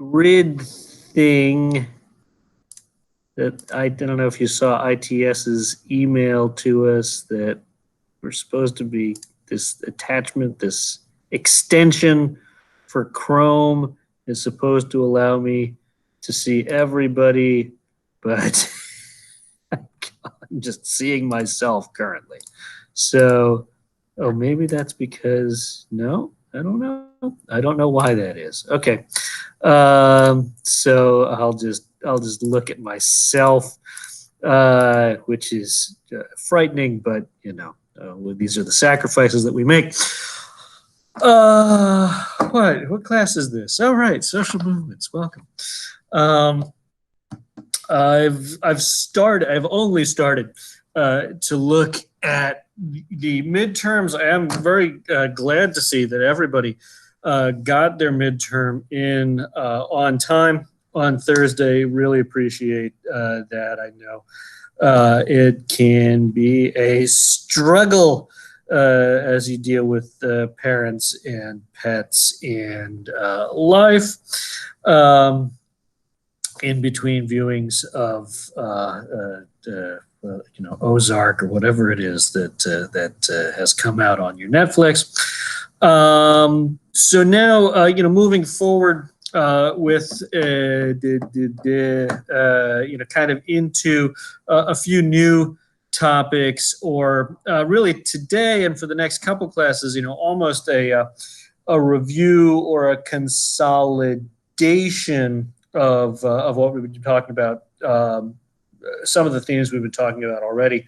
grid thing that I don't know if you saw ITS's email to us that we're supposed to be this attachment, this extension for Chrome is supposed to allow me to see everybody, but I'm just seeing myself currently. So, oh, maybe that's because, no, I don't know. I don't know why that is. Okay. So I'll just look at myself, which is frightening, but you know, these are the sacrifices that we make. What class is this? All right, social movements. Welcome. I've only started to look at the midterms. I am very glad to see that everybody got their midterm in on time on Thursday. Really appreciate that. I know it can be a struggle as you deal with parents and pets and life. In between viewings of you know, Ozark or whatever it is that has come out on your Netflix. So now you know, moving forward with you know, kind of into a few new topics, or really today and for the next couple classes, you know, almost a review or a consolidation of what we've been talking about, some of the themes we've been talking about already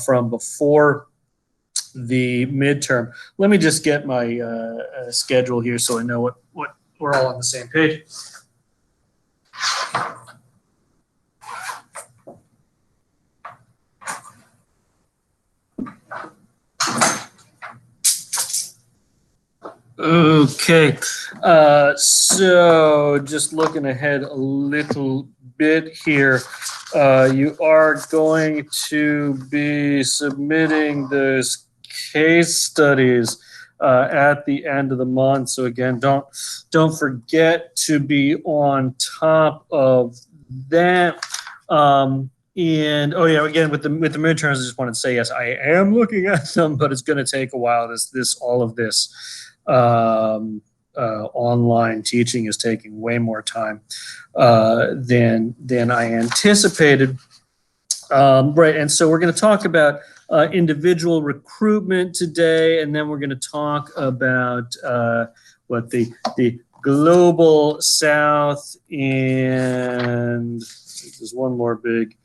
from before the midterm. Let me just get my schedule here so I know what we're all on the same page. Okay, so just looking ahead a little bit here, you are going to be submitting those case studies at the end of the month. So again, don't forget to be on top of that. And oh yeah, again with the midterms, I just wanted to say yes, I am looking at them, but it's going to take a while. All of this online teaching is taking way more time than I anticipated. Right, and so we're going to talk about individual recruitment today, and then we're going to talk about what the global South, and there's one more big.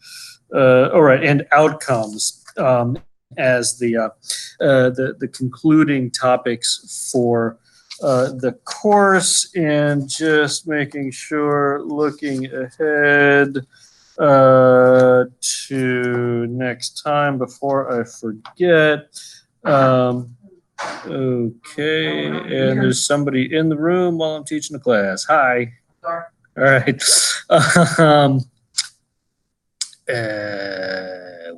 All right, and outcomes as the concluding topics for the course, and just making sure, looking ahead to next time before I forget. Okay, and there's somebody in the room while I'm teaching the class. Hi. All right.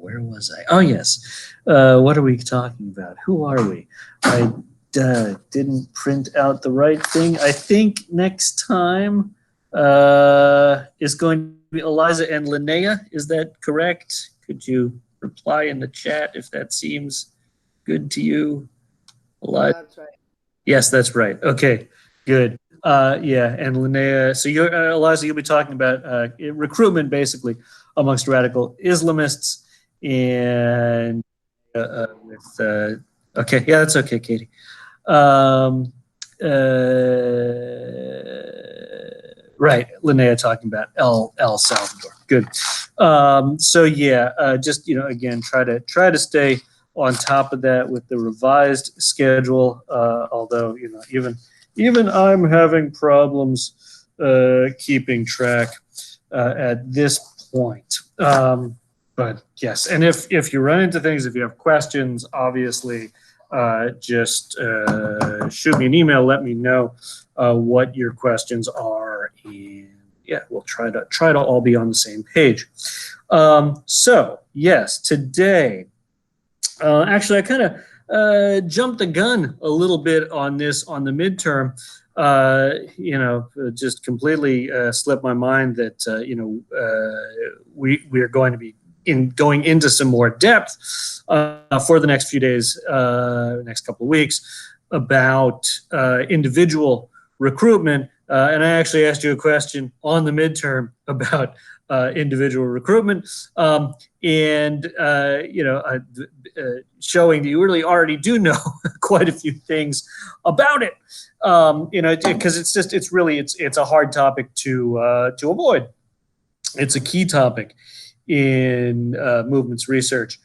Where was I? Oh, yes. What are we talking about? Who are we? I didn't print out the right thing. I think next time is going to be Eliza and Linnea. Is that correct? Could you reply in the chat if that seems good to you, Eliza? That's right. Yes, that's right. Okay, good. Yeah, and Linnea, so you're, Eliza, you'll be talking about recruitment basically amongst radical Islamists, and with, okay, yeah, that's okay, Katie. Right, Linnea talking about El Salvador. Good. So yeah, just, you know, again, try to stay on top of that with the revised schedule. Although, you know, even I'm having problems keeping track at this point. But yes, and if you run into things, if you have questions, obviously, just shoot me an email. Let me know what your questions are, and yeah, we'll try to all be on the same page. So yes, today, actually, I kind of jumped the gun a little bit on this on the midterm. just completely slipped my mind that we are going to be going into some more depth for the next few days, next couple of weeks, about individual recruitment. And I actually asked you a question on the midterm about individual recruitment, showing that you really already do know quite a few things about it. Because it's a hard topic to avoid. It's a key topic in movements research.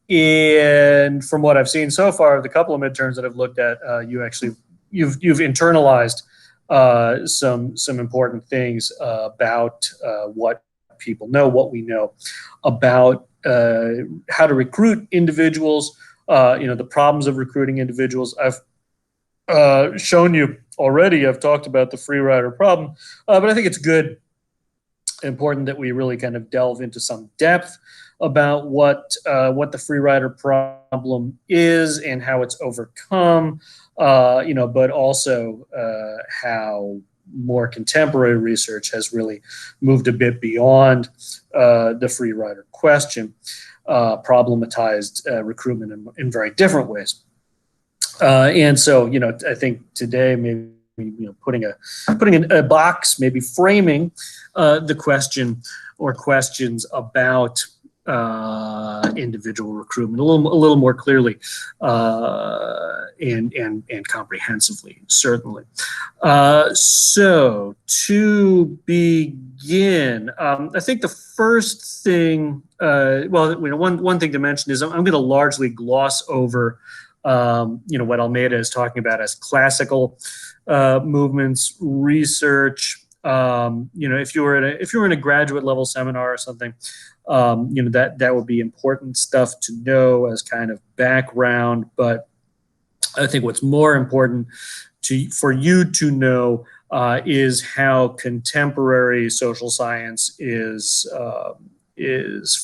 And from what I've seen so far, the couple of midterms that I've looked at, you've internalized some important things about what people know, what we know about how to recruit individuals, the problems of recruiting individuals. I've shown you already, I've talked about the free rider problem, but I think it's important that we really kind of delve into some depth about what the free rider problem is and how it's overcome, but also how more contemporary research has really moved a bit beyond the free rider question, problematized recruitment in very different ways. And so, I think today maybe putting a box, maybe framing the question or questions about individual recruitment a little more clearly and comprehensively, certainly. So to begin, I think the first thing, one thing to mention is I'm going to largely gloss over what Almeida is talking about as classical movements research. If you were in a graduate level seminar or something, that would be important stuff to know as kind of background. But I think what's more important for you to know is how contemporary social science is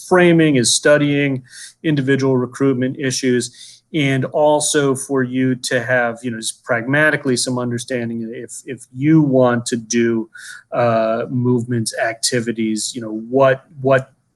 framing, is studying individual recruitment issues. And also for you to have, just pragmatically some understanding if you want to do movements activities, what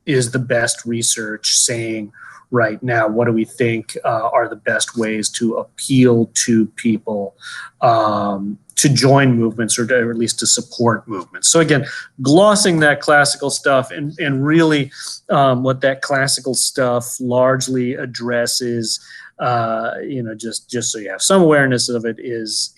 is the best research saying right now? What do we think are the best ways to appeal to people to join movements or at least to support movements? So again, glossing that classical stuff and really what that classical stuff largely addresses, just so you have some awareness of it, is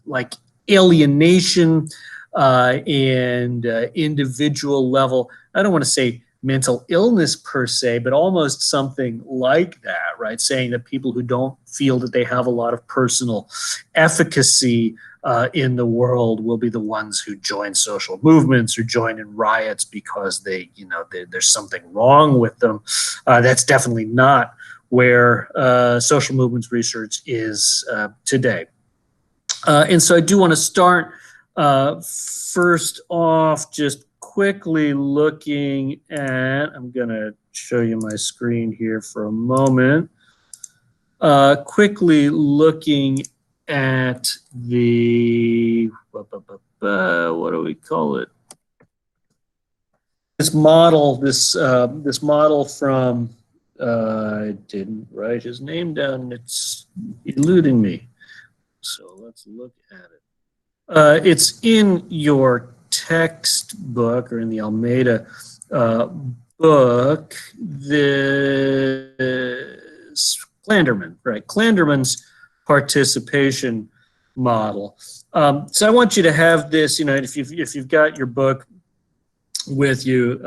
like alienation and individual level. I don't want to say mental illness per se, but almost something like that, right? Saying that people who don't feel that they have a lot of personal efficacy in the world will be the ones who join social movements or join in riots because there's something wrong with them. That's definitely not where social movements research is today. And so I do want to start first off just quickly looking at, I'm going to show you my screen here for a moment, quickly looking at the, what do we call it? This model, this model from, I didn't write his name down, it's eluding me. So let's look at it. It's in your textbook or in the Almeida book, this Clanderman, right? Clanderman's participation model. So I want you to have this, if you've got your book with you,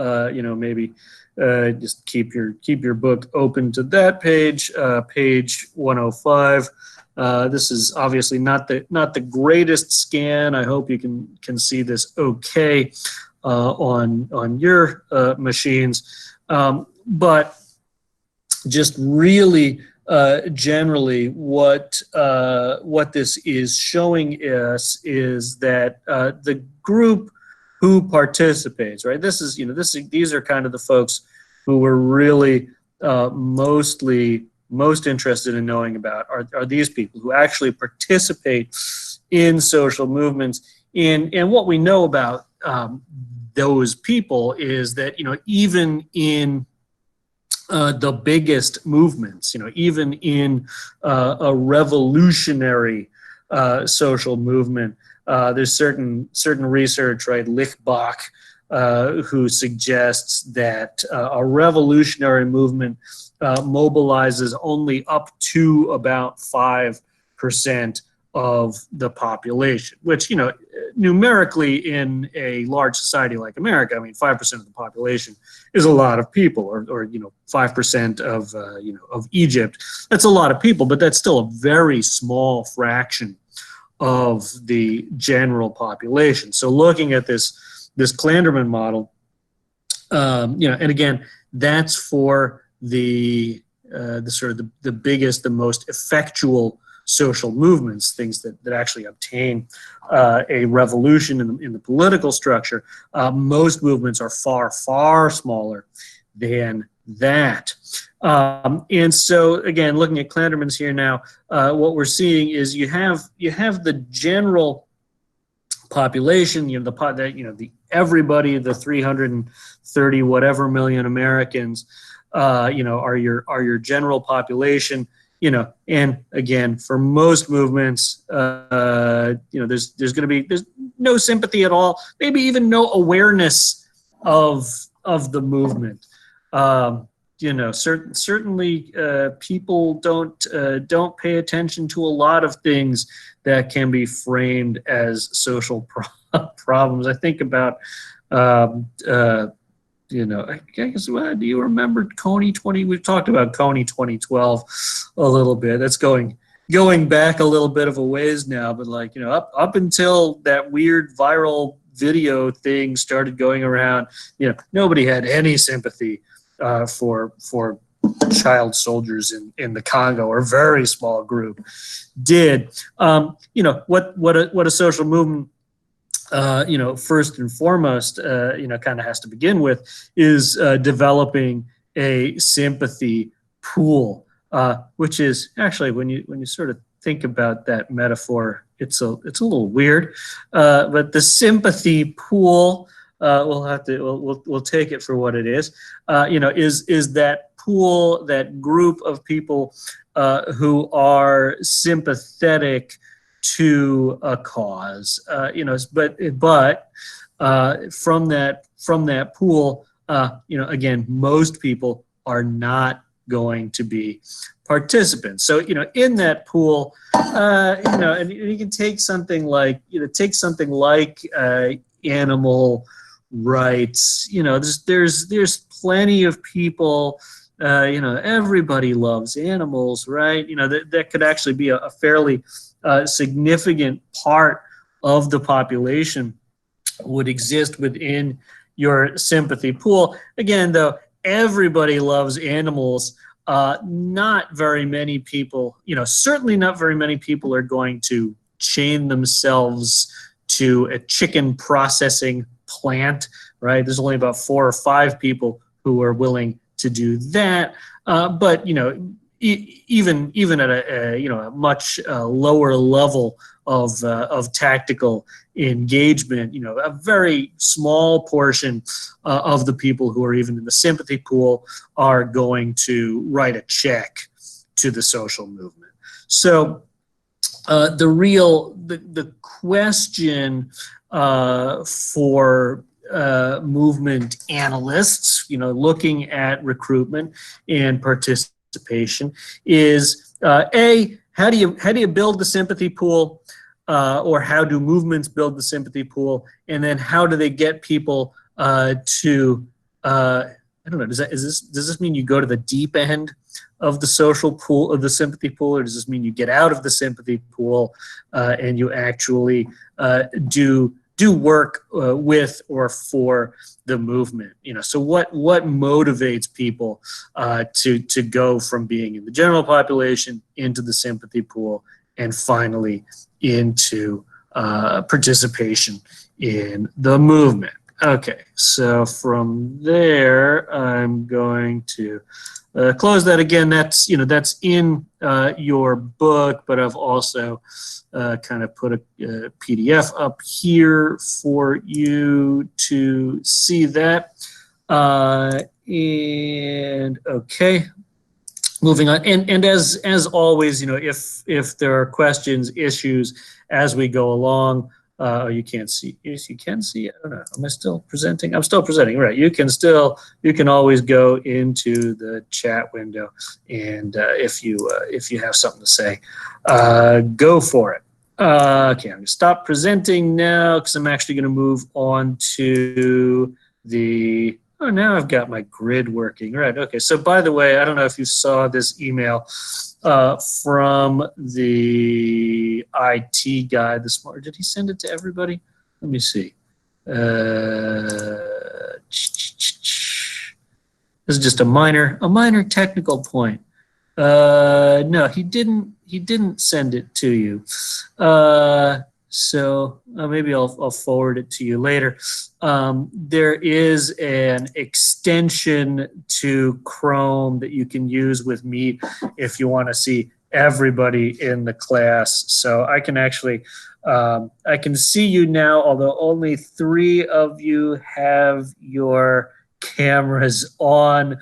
maybe just keep your book open to that page, page 105. This is obviously not the greatest scan. I hope you can see this okay on your machines, but just really generally what this is showing us is that the group who participates, right? These are kind of the folks who were really mostly most interested in knowing about are these people who actually participate in social movements. And what we know about those people is that, even in the biggest movements, even in a revolutionary social movement, there's certain research, right, Lichbach, who suggests that a revolutionary movement mobilizes only up to about 5% of the population, which, numerically in a large society like America, 5% of the population is a lot of people, or 5% of Egypt. That's a lot of people, but that's still a very small fraction of the general population. So looking at this Clanderman model, and again, that's for the sort of the biggest, the most effectual social movements, things that actually obtain a revolution in the political structure. Most movements are far, far smaller than that. And so, again, looking at Clanderman's here now, what we're seeing is you have the general population, the everybody, the 330 whatever million Americans, are your general population. And again, for most movements, there's no sympathy at all, maybe even no awareness of the movement. Certainly people don't pay attention to a lot of things that can be framed as social problems. I think about I guess, do you remember Coney 20? We've talked about Coney 2012 a little bit. That's going back a little bit of a ways now, but up until that weird viral video thing started going around, nobody had any sympathy for child soldiers in the Congo, or a very small group did. What a social movement, first and foremost, kind of has to begin with is developing a sympathy pool, which is actually, when you sort of think about that metaphor, it's a little weird, but the sympathy pool, we'll take it for what it is. Is that pool, that group of people who are sympathetic to a cause, but from that pool, again, most people are not going to be participants. So, in that pool, and you can take something like, animal rights. There's plenty of people. Everybody loves animals, right? That could actually be a fairly significant part of the population would exist within your sympathy pool. Again, though, everybody loves animals. Not very many people, certainly not very many people are going to chain themselves to a chicken processing plant, right? There's only about 4 or 5 people who are willing to do that. But even at a much lower level of tactical engagement, a very small portion of the people who are even in the sympathy pool are going to write a check to the social movement. So the question for movement analysts, looking at recruitment and participation, is how do you build the sympathy pool, or how do movements build the sympathy pool, and then how do they get people to I don't know, does this mean you go to the deep end of the social pool, of the sympathy pool, or does this mean you get out of the sympathy pool and you actually do work with or for the movement? So what motivates people to go from being in the general population into the sympathy pool and finally into participation in the movement? Okay, so from there, I'm going to close that again. That's that's in your book, but I've also kind of put a PDF up here for you to see that. And okay, moving on. And as always, if there are questions, issues as we go along. You can't see. Yes, you can see. I don't know. Am I still presenting? I'm still presenting. Right. You can always go into the chat window, and if you have something to say, go for it. Okay, I'm gonna stop presenting now because I'm actually gonna move on to the. Oh, now I've got my grid working. Right. Okay. So by the way, I don't know if you saw this email from the IT guy this morning. Did he send it to everybody? Let me see. This is just a minor technical point. No, he didn't send it to you. So maybe I'll forward it to you later. There is an extension to Chrome that you can use with Meet if you want to see everybody in the class. So I can actually, I can see you now, although only 3 of you have your cameras on.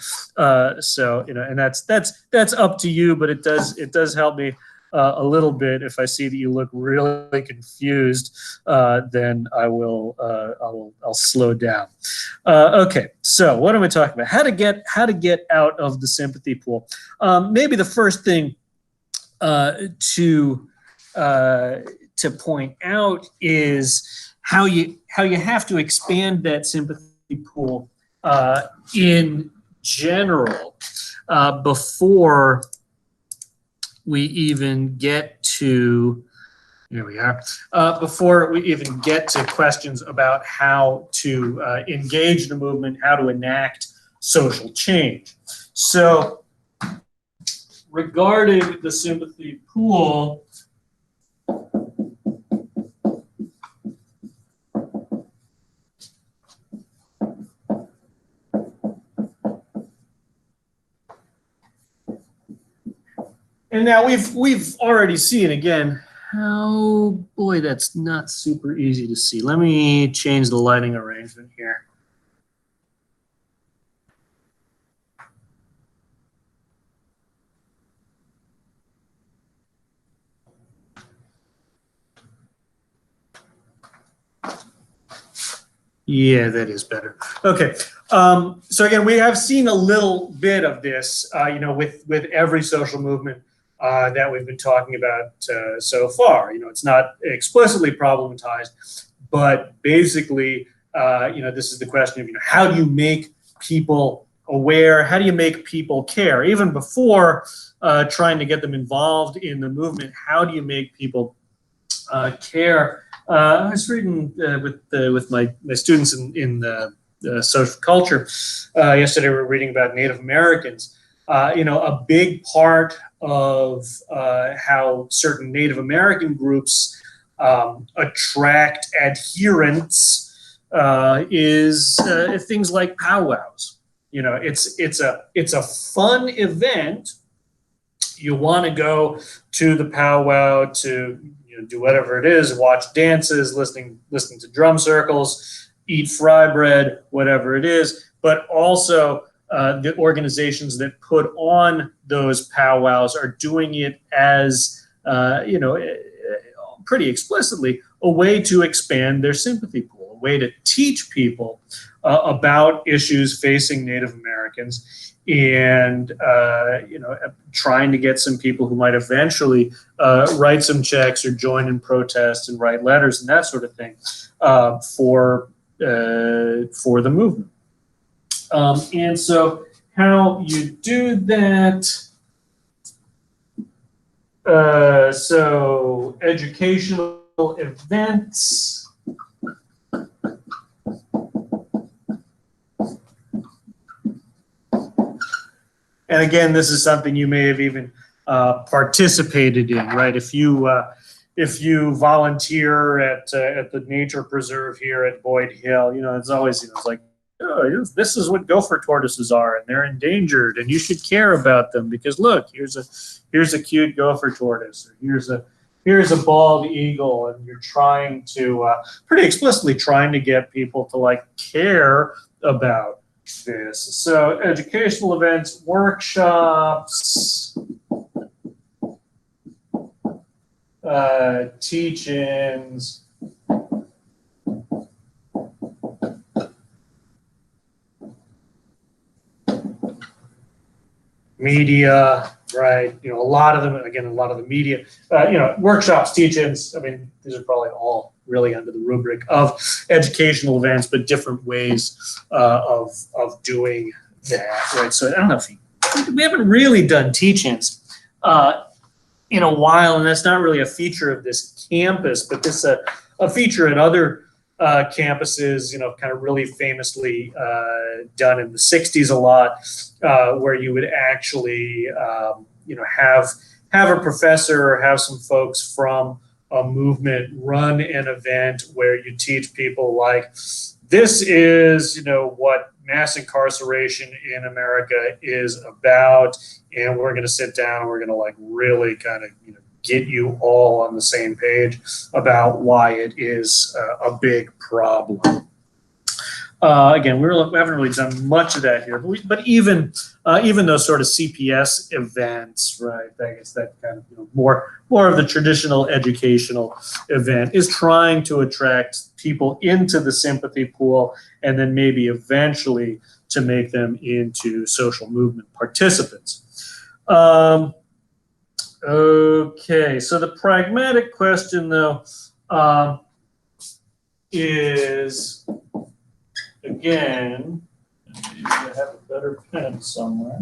So and that's up to you, but it does help me a little bit. If I see that you look really confused, then I'll slow down. Okay, so what am I talking about? How to get out of the sympathy pool. Maybe the first thing to point out is how you have to expand that sympathy pool in general before we even get to, here we are, before we even get to questions about how to engage the movement, how to enact social change. So regarding the sympathy pool, and now we've already seen again how, boy, that's not super easy to see. Let me change the lighting arrangement here. Yeah, that is better. Okay. So again, we have seen a little bit of this, with every social movement that we've been talking about so far. It's not explicitly problematized, but basically, this is the question of, how do you make people aware? How do you make people care? Even before trying to get them involved in the movement, how do you make people care? I was reading with my students in social culture yesterday. We were reading about Native Americans. A big part of how certain Native American groups attract adherents is things like powwows. It's a fun event. You want to go to the powwow to do whatever it is, watch dances, listening to drum circles, eat fry bread, whatever it is. But also the organizations that put on those powwows are doing it as pretty explicitly a way to expand their sympathy pool, a way to teach people about issues facing Native Americans, and trying to get some people who might eventually write some checks or join in protests and write letters and that sort of thing for the movement. And so how you do that, so educational events. And again, this is something you may have even participated in, right? If you if you volunteer at the nature preserve here at Boyd Hill, you know, it's always, you know, it's like, oh, this is what gopher tortoises are, and they're endangered, and you should care about them because look, here's a cute gopher tortoise, or here's a bald eagle, and you're trying to pretty explicitly trying to get people to like care about this. So educational events, workshops, teach-ins, media, right? You know, a lot of them, again, a lot of the media, you know, workshops, teach-ins, I mean, these are probably all really under the rubric of educational events, but different ways of doing that, right? So I don't know if we haven't really done teach-ins in a while, and that's not really a feature of this campus, but this a feature at other campuses, you know, kind of really famously done in the 60s a lot, where you would actually, you know, have a professor or have some folks from a movement run an event where you teach people like, this is, you know, what mass incarceration in America is about, and we're going to sit down and we're going to like really kind of, you know, get you all on the same page about why it is a big problem. Again, we haven't really done much of that here, but even those sort of CPS events, right? I guess that kind of, you know, more of the traditional educational event is trying to attract people into the sympathy pool, and then maybe eventually to make them into social movement participants. Okay, so the pragmatic question though is, again, I have a better pen somewhere.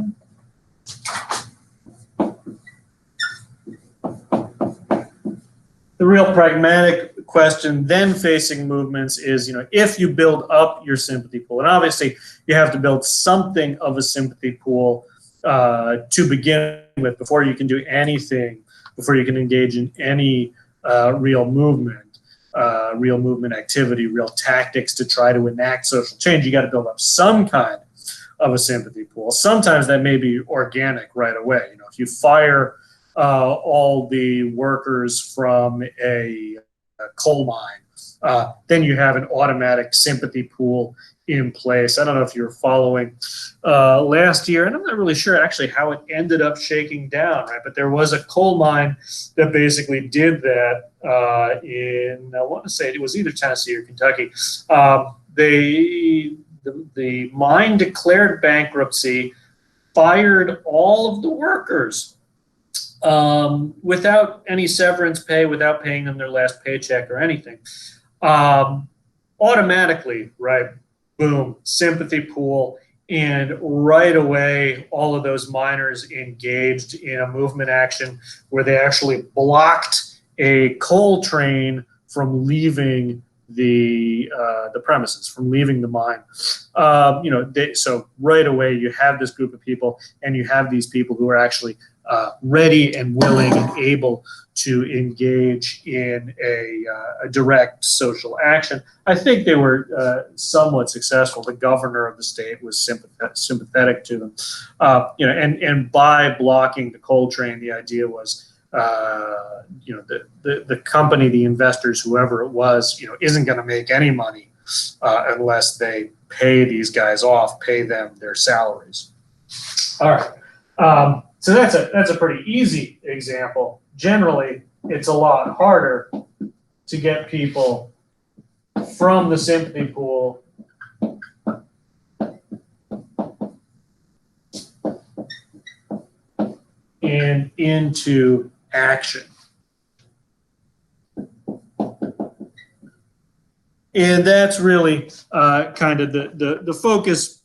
The real pragmatic question then facing movements is, you know, if you build up your sympathy pool, and obviously you have to build something of a sympathy pool to begin with before you can do anything, before you can engage in any real movement activity, real tactics to try to enact social change. You got to build up some kind of a sympathy pool. Sometimes that may be organic right away. You know, if you fire all the workers from a coal mine, then you have an automatic sympathy pool in place. I don't know if you're following last year, and I'm not really sure actually how it ended up shaking down, right? But there was a coal mine that basically did that in, I want to say it was either Tennessee or Kentucky. The mine declared bankruptcy, fired all of the workers without any severance pay, without paying them their last paycheck or anything. Automatically, right? Boom, sympathy pool, and right away all of those miners engaged in a movement action where they actually blocked a coal train from leaving the premises, from leaving the mine. You know, so right away you have this group of people, and you have these people who are actually ready and willing and able to engage in a direct social action. I think they were somewhat successful. The governor of the state was sympathetic to them. You know, and by blocking the coal train, the idea was, you know, the company, the investors, whoever it was, you know, isn't going to make any money unless they pay these guys off, pay them their salaries. All right. So that's a pretty easy example. Generally, it's a lot harder to get people from the sympathy pool and into action. And that's really kind of the focus,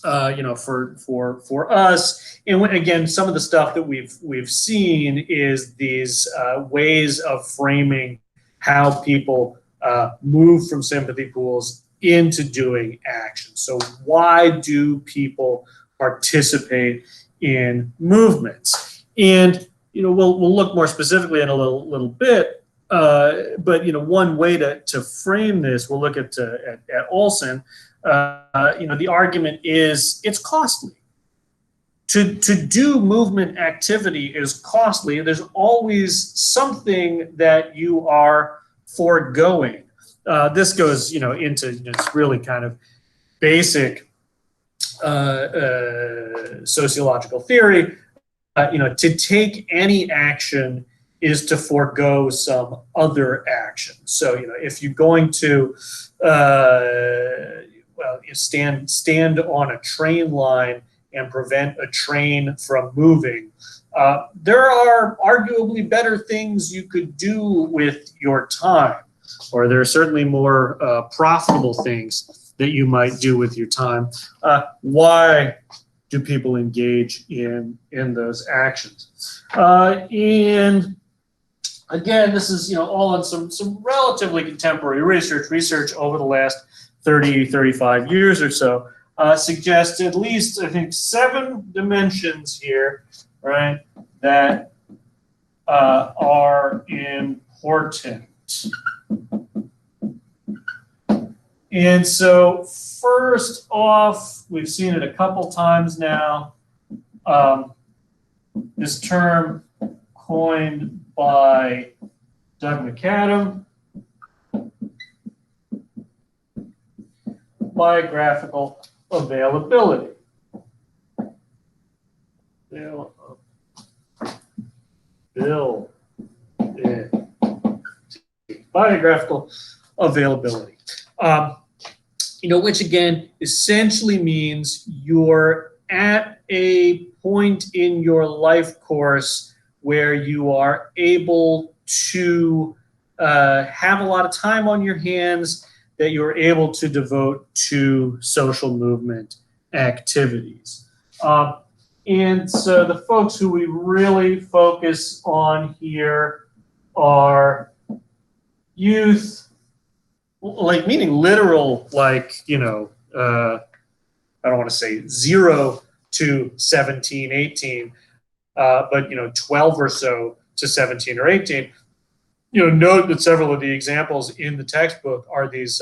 you know, for us. And when, again, some of the stuff that we've seen is these ways of framing how people move from sympathy pools into doing action. So why do people participate in movements? And we'll look more specifically in a little bit. But one way to frame this, we'll look at Olson. The argument is it's costly. To do movement activity is costly. There's always something that you are foregoing. This goes, into it's really kind of basic sociological theory. To take any action is to forego some other action. So, if you're going to, stand on a train line and prevent a train from moving, there are arguably better things you could do with your time, or there are certainly more profitable things that you might do with your time. Why do people engage in those actions? And again, this is all in some relatively contemporary research over the last 30, 35 years or so, suggests at least, I think, 7 dimensions here, right, that are important. And so first off, we've seen it a couple times now, this term coined by Doug McAdam, biographical availability. Biographical availability. Which again essentially means you're at a point in your life course where you are able to have a lot of time on your hands that you're able to devote to social movement activities. And so the folks who we really focus on here are youth, like meaning literal, like, I don't want to say 0 to 17, 18, but 12 or so to 17 or 18. Note that several of the examples in the textbook are these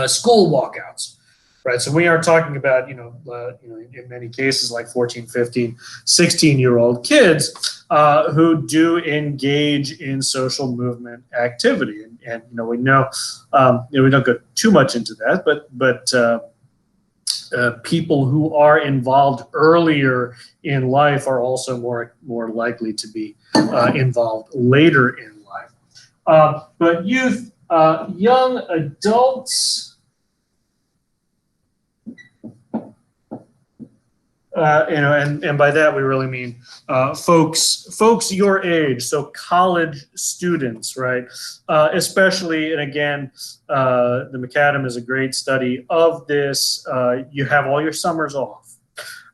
school walkouts, right? So we are talking about, in many cases like 14, 15, 16-year-old kids who do engage in social movement activity. And we know, we don't go too much into that, but people who are involved earlier in life are also more likely to be involved later in life. But youth, young adults, and by that we really mean folks your age, so college students, right? Especially, and again, the McAdam is a great study of this. You have all your summers off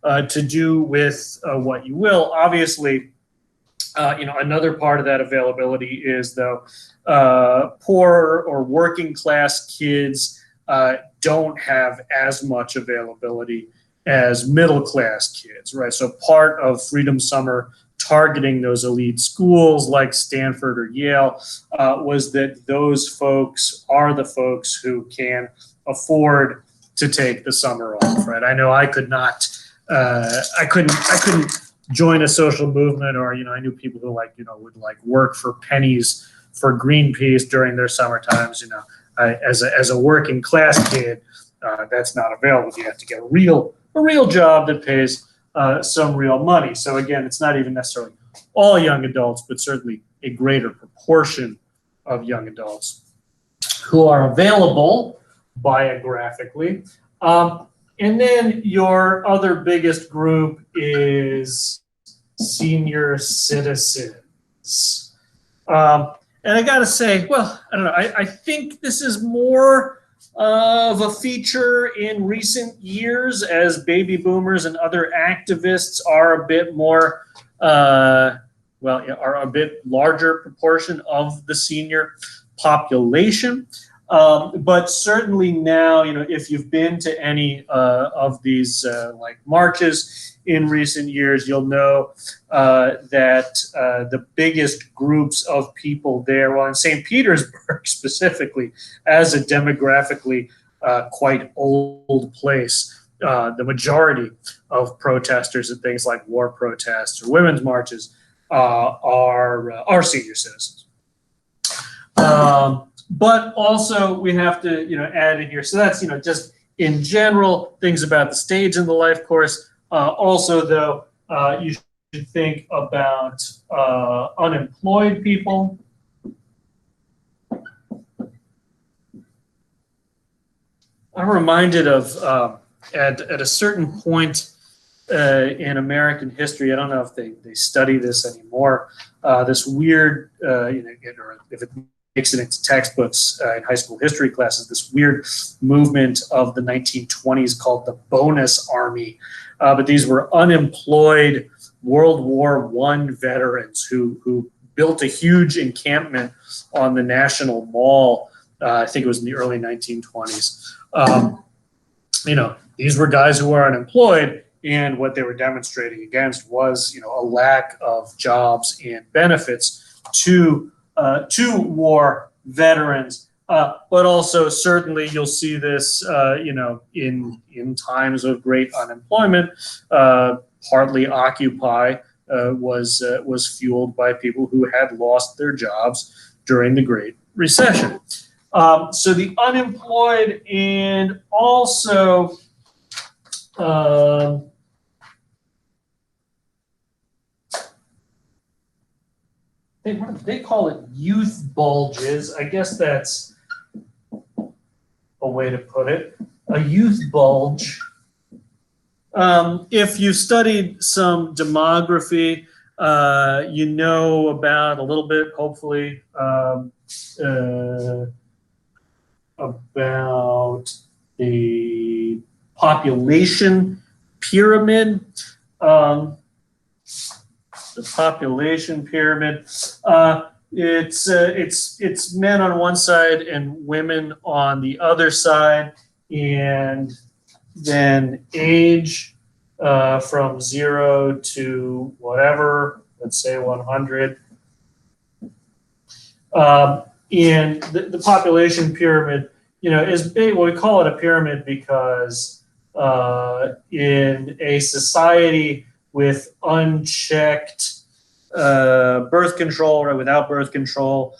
to do with what you will. Obviously, another part of that availability is, though, poor or working class kids don't have as much availability as middle class kids, right? So part of Freedom Summer targeting those elite schools like Stanford or Yale was that those folks are the folks who can afford to take the summer off, right? I know I could not, I couldn't join a social movement, or I knew people who would work for pennies for Greenpeace during their summer times. As a working class kid, that's not available. You have to get a real job that pays some real money. So again, it's not even necessarily all young adults, but certainly a greater proportion of young adults who are available biographically. And then your other biggest group is senior citizens. And I gotta say, well, I don't know, I think this is more of a feature in recent years as baby boomers and other activists are a bit more, are a bit larger proportion of the senior population. But certainly now, if you've been to any of these like marches in recent years, you'll know that the biggest groups of people there, well, in St. Petersburg specifically, as a demographically quite old place, the majority of protesters at things like war protests or women's marches are senior citizens. But also we have to, add in here. So that's, just in general things about the stage in the life course. Also, though, you should think about unemployed people. I'm reminded of at a certain point in American history, I don't know if they study this anymore, this weird, or if it makes it into textbooks in high school history classes, this weird movement of the 1920s called the Bonus Army. But these were unemployed World War I veterans who built a huge encampment on the National Mall. I think it was in the early 1920s. These were guys who were unemployed, and what they were demonstrating against was, a lack of jobs and benefits to war veterans. But also certainly you'll see this, in times of great unemployment. Partly Occupy was fueled by people who had lost their jobs during the Great Recession. So the unemployed, and also they call it youth bulges. I guess that's a way to put it. A youth bulge. If you studied some demography, you know about a little bit, hopefully, about the population pyramid. The population pyramid. It's men on one side and women on the other side, and then age from 0 to whatever, let's say 100. And the population pyramid, is big. Well, we call it a pyramid because in a society with unchecked birth control, or without birth control,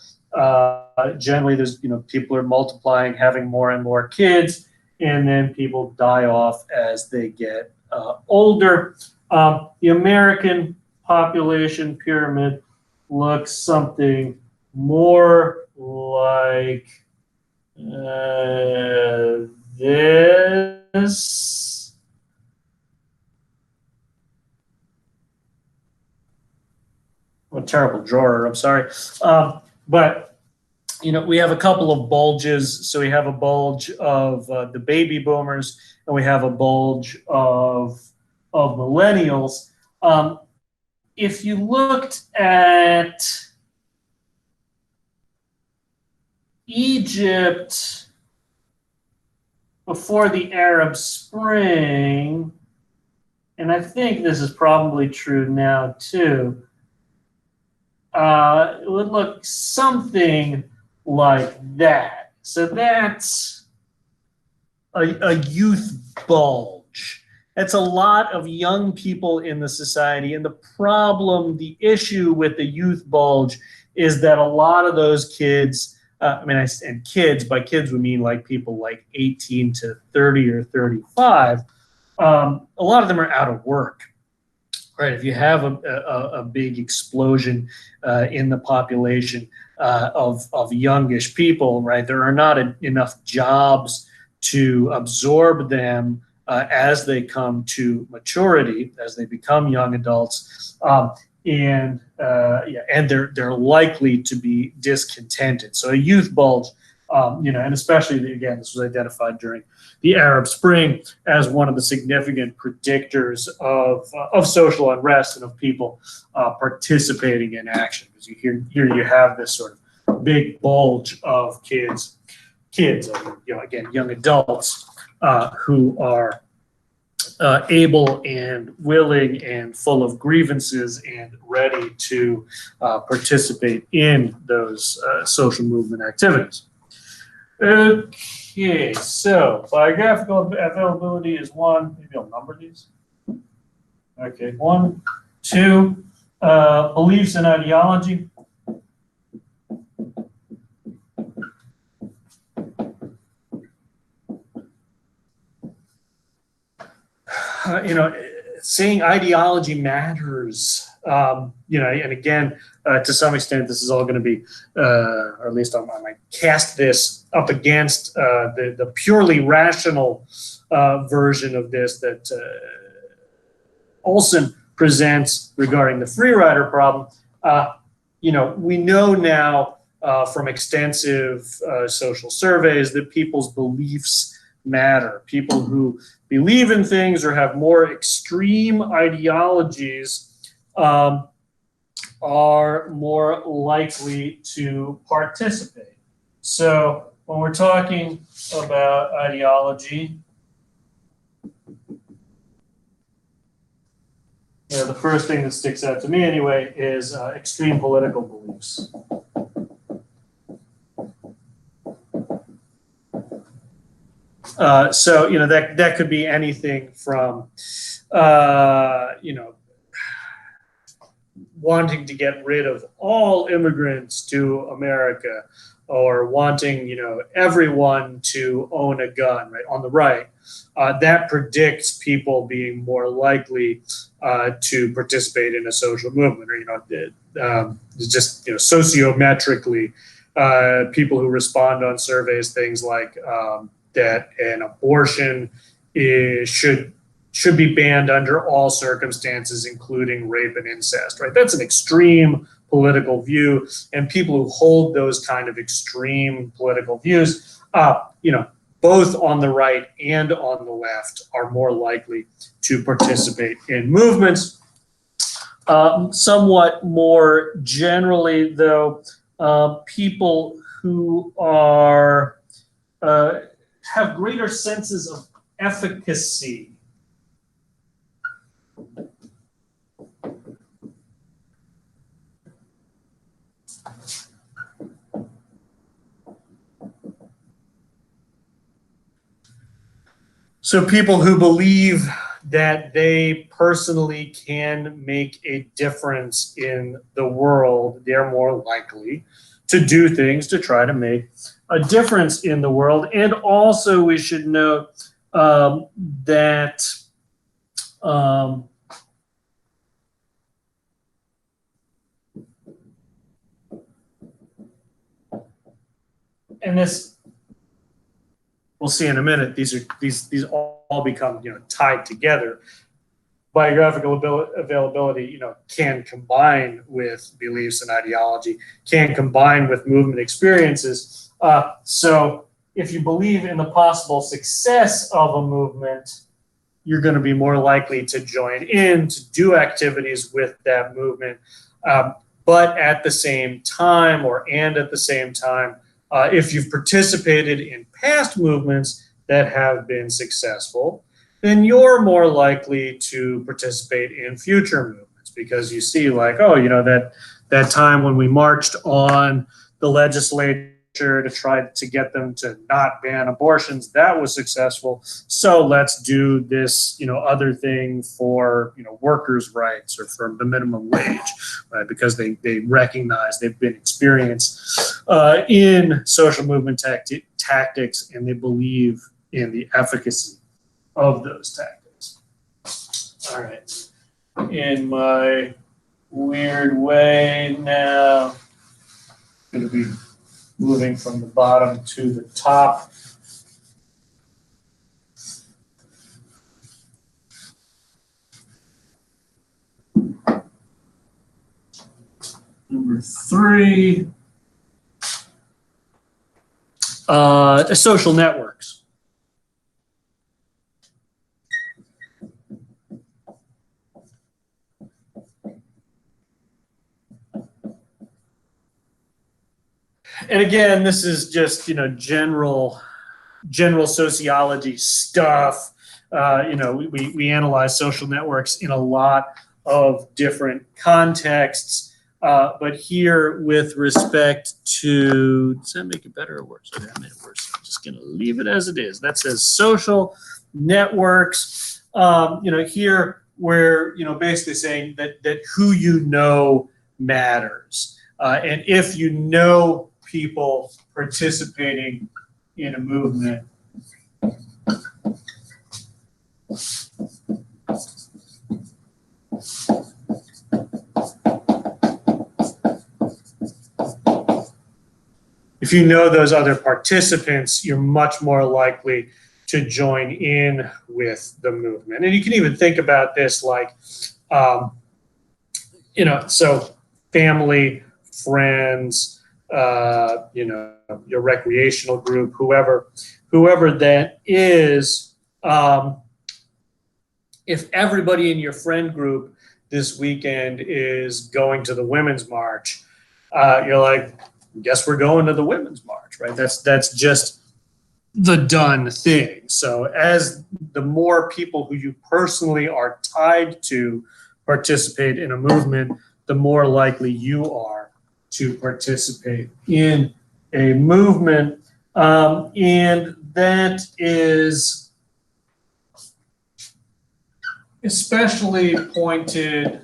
generally there's, people are multiplying, having more and more kids, and then people die off as they get older. The American population pyramid looks something more like this. I'm a terrible drawer, I'm sorry. But, we have a couple of bulges. So we have a bulge of the baby boomers, and we have a bulge of millennials. If you looked at Egypt before the Arab Spring, and I think this is probably true now too, it would look something like that. So that's a youth bulge. That's a lot of young people in the society. And the problem, the issue with the youth bulge is that a lot of those kids, and kids, by kids we mean like people like 18 to 30 or 35, a lot of them are out of work. Right, if you have a big explosion in the population of youngish people, right, there are not enough jobs to absorb them as they come to maturity, as they become young adults, and they're likely to be discontented. So a youth bulge, and especially again, this was identified during the Arab Spring as one of the significant predictors of social unrest and of people participating in action. Because here you have this sort of big bulge of kids kids, again, young adults who are able and willing and full of grievances and ready to participate in those social movement activities. Okay, so biographical availability is one. Maybe I'll number these. Okay, 1, 2, beliefs and ideology. Saying ideology matters. And again, to some extent, this is all going to be, or at least I might cast this up against the purely rational version of this that Olson presents regarding the free rider problem. We know now from extensive social surveys that people's beliefs matter. People who believe in things or have more extreme ideologies are more likely to participate. So when we're talking about ideology, the first thing that sticks out to me anyway is extreme political beliefs. That could be anything from wanting to get rid of all immigrants to America, or wanting everyone to own a gun, right, on the right. That predicts people being more likely to participate in a social movement, or just sociometrically, people who respond on surveys, things like that an abortion should be banned under all circumstances, including rape and incest, right? That's an extreme political view, and people who hold those kind of extreme political views, both on the right and on the left, are more likely to participate in movements. Somewhat more generally, though, people who are have greater senses of efficacy. So people who believe that they personally can make a difference in the world, they're more likely to do things to try to make a difference in the world. And also we should note that and this, we'll see in a minute, these all become tied together. Biographical availability can combine with beliefs and ideology, can combine with movement experiences. So if you believe in the possible success of a movement, you're going to be more likely to join in, to do activities with that movement. But at the same time, if you've participated in past movements that have been successful, then you're more likely to participate in future movements, because you see, like, that time when we marched on the legislature to try to get them to not ban abortions, that was successful. So let's do this, other thing for, workers' rights or for the minimum wage, right? Because they recognize they've been experienced in social movement tactics, and they believe in the efficacy of those tactics. All right. In my weird way now, I'm going to be moving from the bottom to the top. Number 3, social networks. And again, this is just, general sociology stuff. We analyze social networks in a lot of different contexts. But here, with respect to, does that make it better or worse? Okay, I made it worse. I'm just going to leave it as it is. That says social networks. Here we're, basically saying that who you know matters. And if you know people participating in a movement, if you know those other participants, you're much more likely to join in with the movement. And you can even think about this like, so family, friends, your recreational group, whoever that is. If everybody in your friend group this weekend is going to the Women's March, you're like, guess we're going to the Women's March, right? That's just the done thing. So as the more people who you personally are tied to participate in a movement, the more likely you are to participate in a movement. And that is especially pointed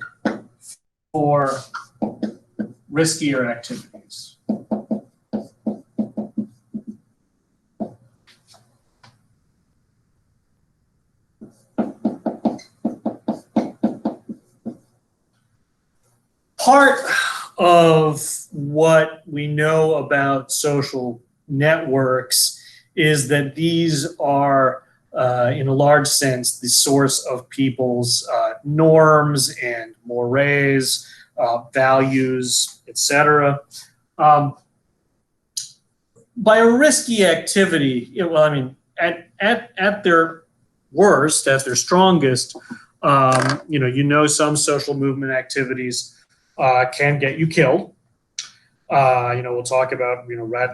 for riskier activities. Part of what we know about social networks is that these are, in a large sense, the source of people's norms and mores, values, etc. By a risky activity, at their worst, at their strongest, some social movement activities can get you killed. We'll talk about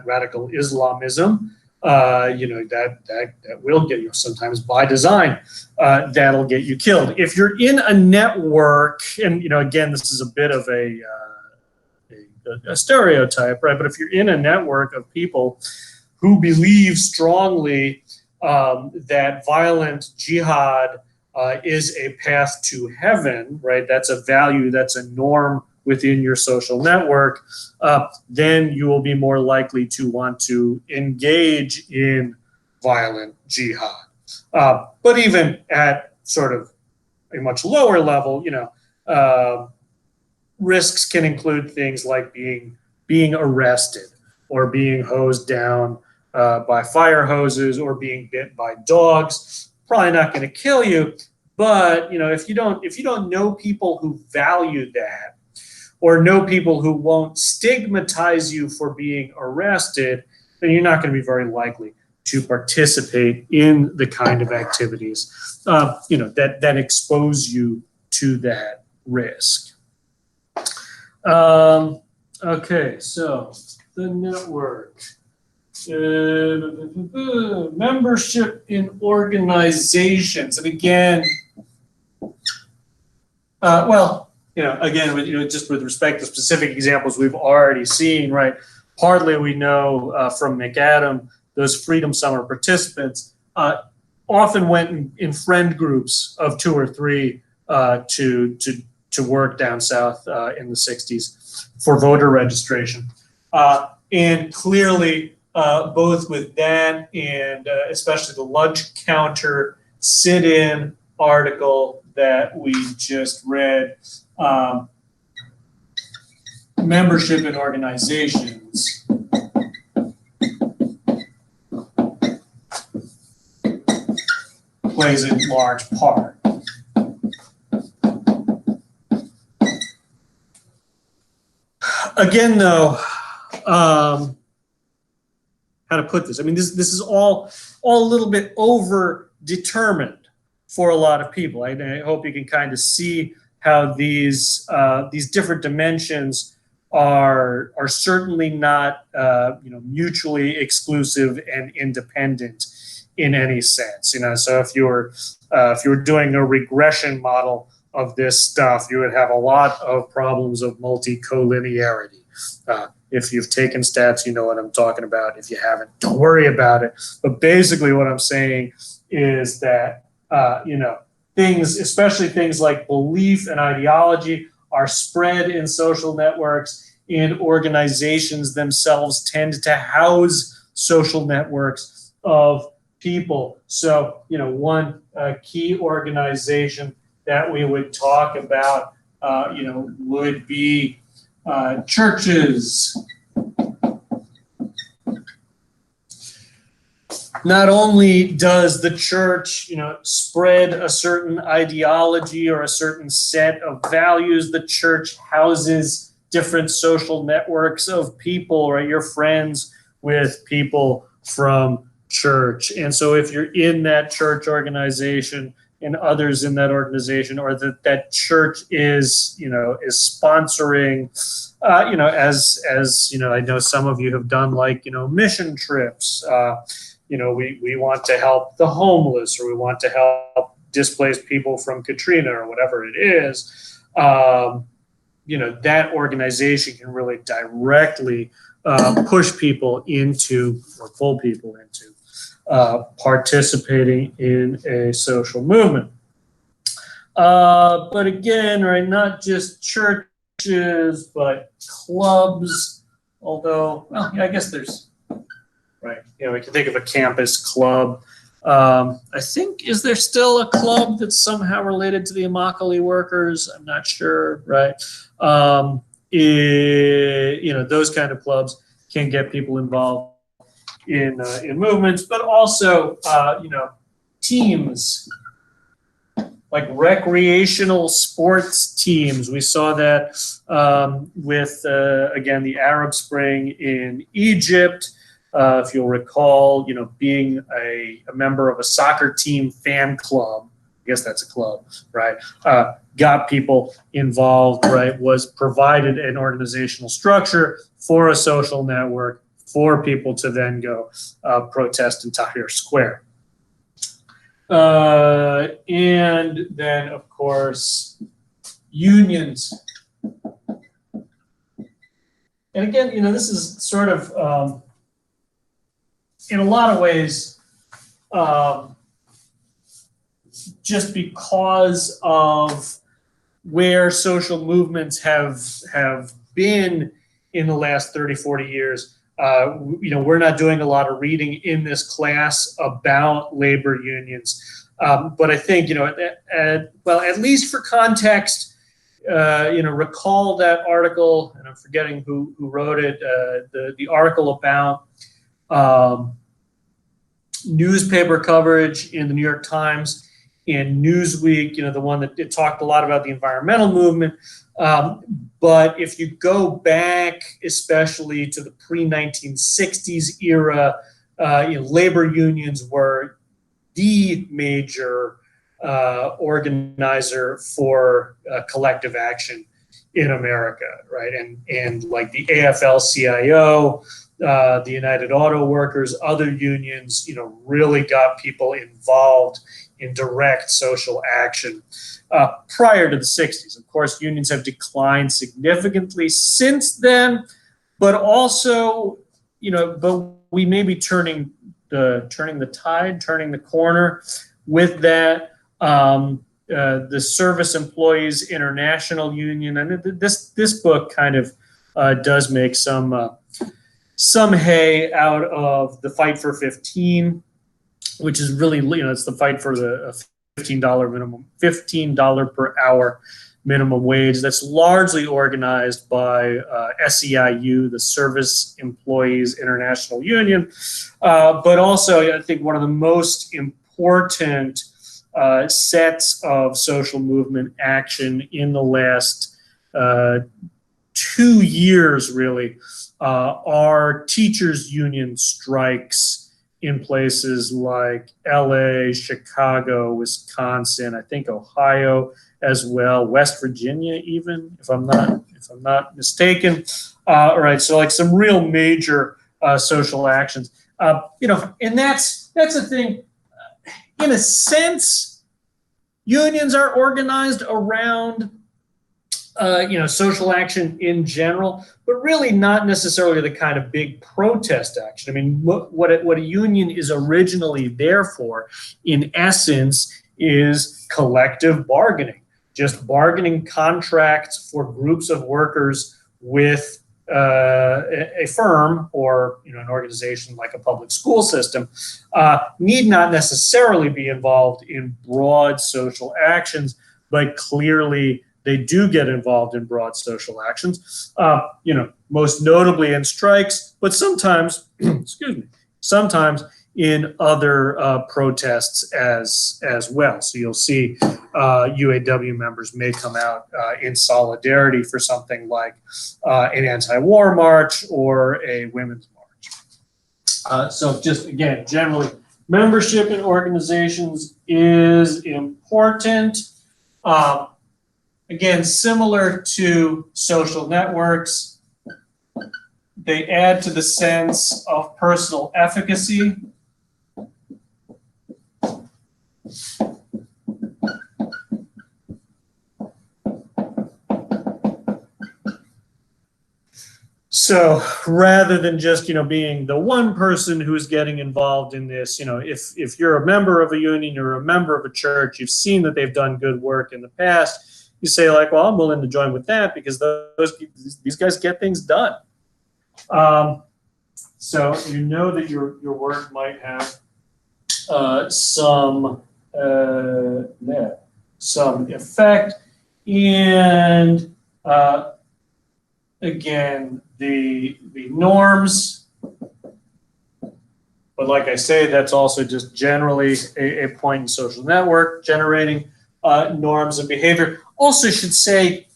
radical Islamism. That will get you, sometimes by design, that'll get you killed. If you're in a network, and again, this is a bit of a stereotype, right? But if you're in a network of people who believe strongly that violent jihad is a path to heaven, right? That's a value, that's a norm within your social network, then you will be more likely to want to engage in violent jihad. But even at sort of a much lower level, risks can include things like being arrested or being hosed down by fire hoses or being bit by dogs. Probably not going to kill you, but if you don't know people who value that, or know people who won't stigmatize you for being arrested, then you're not going to be very likely to participate in the kind of activities that expose you to that risk. Okay, so the network. Membership in organizations. And again, just with respect to specific examples we've already seen, right? Partly we know from McAdam, those Freedom Summer participants often went in friend groups of 2 or 3 to work down south in the 60s for voter registration. And clearly, both with that and especially the lunch counter sit-in article that we just read, membership in organizations plays a large part. Again, though, how to put this? I mean, this is all a little bit over determined for a lot of people. I hope you can kind of see how these different dimensions are certainly not mutually exclusive and independent in any sense. So if you're doing a regression model of this stuff, you would have a lot of problems of multi-collinearity. If you've taken stats, you know what I'm talking about. If you haven't, don't worry about it. But basically what I'm saying is that, things, especially things like belief and ideology, are spread in social networks, and organizations themselves tend to house social networks of people. So, one key organization that we would talk about, would be churches. Not only does the church, spread a certain ideology or a certain set of values, the church houses different social networks of people, right? You're friends with people from church. And so if you're in that church organization and others in that organization, or that church is sponsoring, as I know some of you have done, like, mission trips. We want to help the homeless, or we want to help displaced people from Katrina, or whatever it is. That organization can really directly push people into, or pull people into, participating in a social movement. But again, right, not just churches, but clubs, although, well, yeah, I guess there's, right, we can think of a campus club. I think, is there still a club that's somehow related to the Immokalee workers? I'm not sure, right? Those kind of clubs can get people involved in movements, but also, teams, like recreational sports teams. We saw that with, again, the Arab Spring in Egypt. If you'll recall, being a member of a soccer team fan club, I guess that's a club, right? Got people involved, right? Was provided an organizational structure for a social network for people to then go protest in Tahrir Square. And then, of course, unions. And again, this is sort of, in a lot of ways, just because of where social movements have been in the last 30, 40 years, we're not doing a lot of reading in this class about labor unions. But I think, at least for context, recall that article, and I'm forgetting who wrote it, the article about newspaper coverage in the New York Times and Newsweek, the one that it talked a lot about the environmental movement. But if you go back, especially to the pre-1960s era, labor unions were the major organizer for collective action in America, right? And like the AFL-CIO, the United Auto Workers, other unions, really got people involved in direct social action prior to the 60s. Of course, unions have declined significantly since then, but also, but we may be turning the tide, turning the corner with that. The Service Employees International Union, and this book kind of does make some hay out of the Fight for 15, which is really, it's the fight for the $15 per hour minimum wage. That's largely organized by SEIU, the Service Employees International Union, but also I think one of the most important sets of social movement action in the last 2 years, really, are teachers' union strikes in places like LA, Chicago, Wisconsin, I think Ohio as well, West Virginia even, if I'm if I'm not mistaken. All right, so like some real major social actions. And that's the thing. In a sense, unions are organized around social action in general, but really not necessarily the kind of big protest action. I mean, what a union is originally there for, in essence, is collective bargaining, just bargaining contracts for groups of workers with a firm or an organization like a public school system. Need not necessarily be involved in broad social actions, but clearly they do get involved in broad social actions, most notably in strikes, but sometimes, sometimes in other protests as well. So you'll see UAW members may come out in solidarity for something like an anti-war march or a women's march. So just again, generally, membership in organizations is important. Again, similar to social networks, they add to the sense of personal efficacy. So rather than just, being the one person who's getting involved in this, if you're a member of a union, you're a member of a church, you've seen that they've done good work in the past, you say like, well, I'm willing to join with that because these guys get things done. So you know that your work might have some effect, and again, the norms. But like I say, that's also just generally a point in social network generating norms of behavior. Also should say,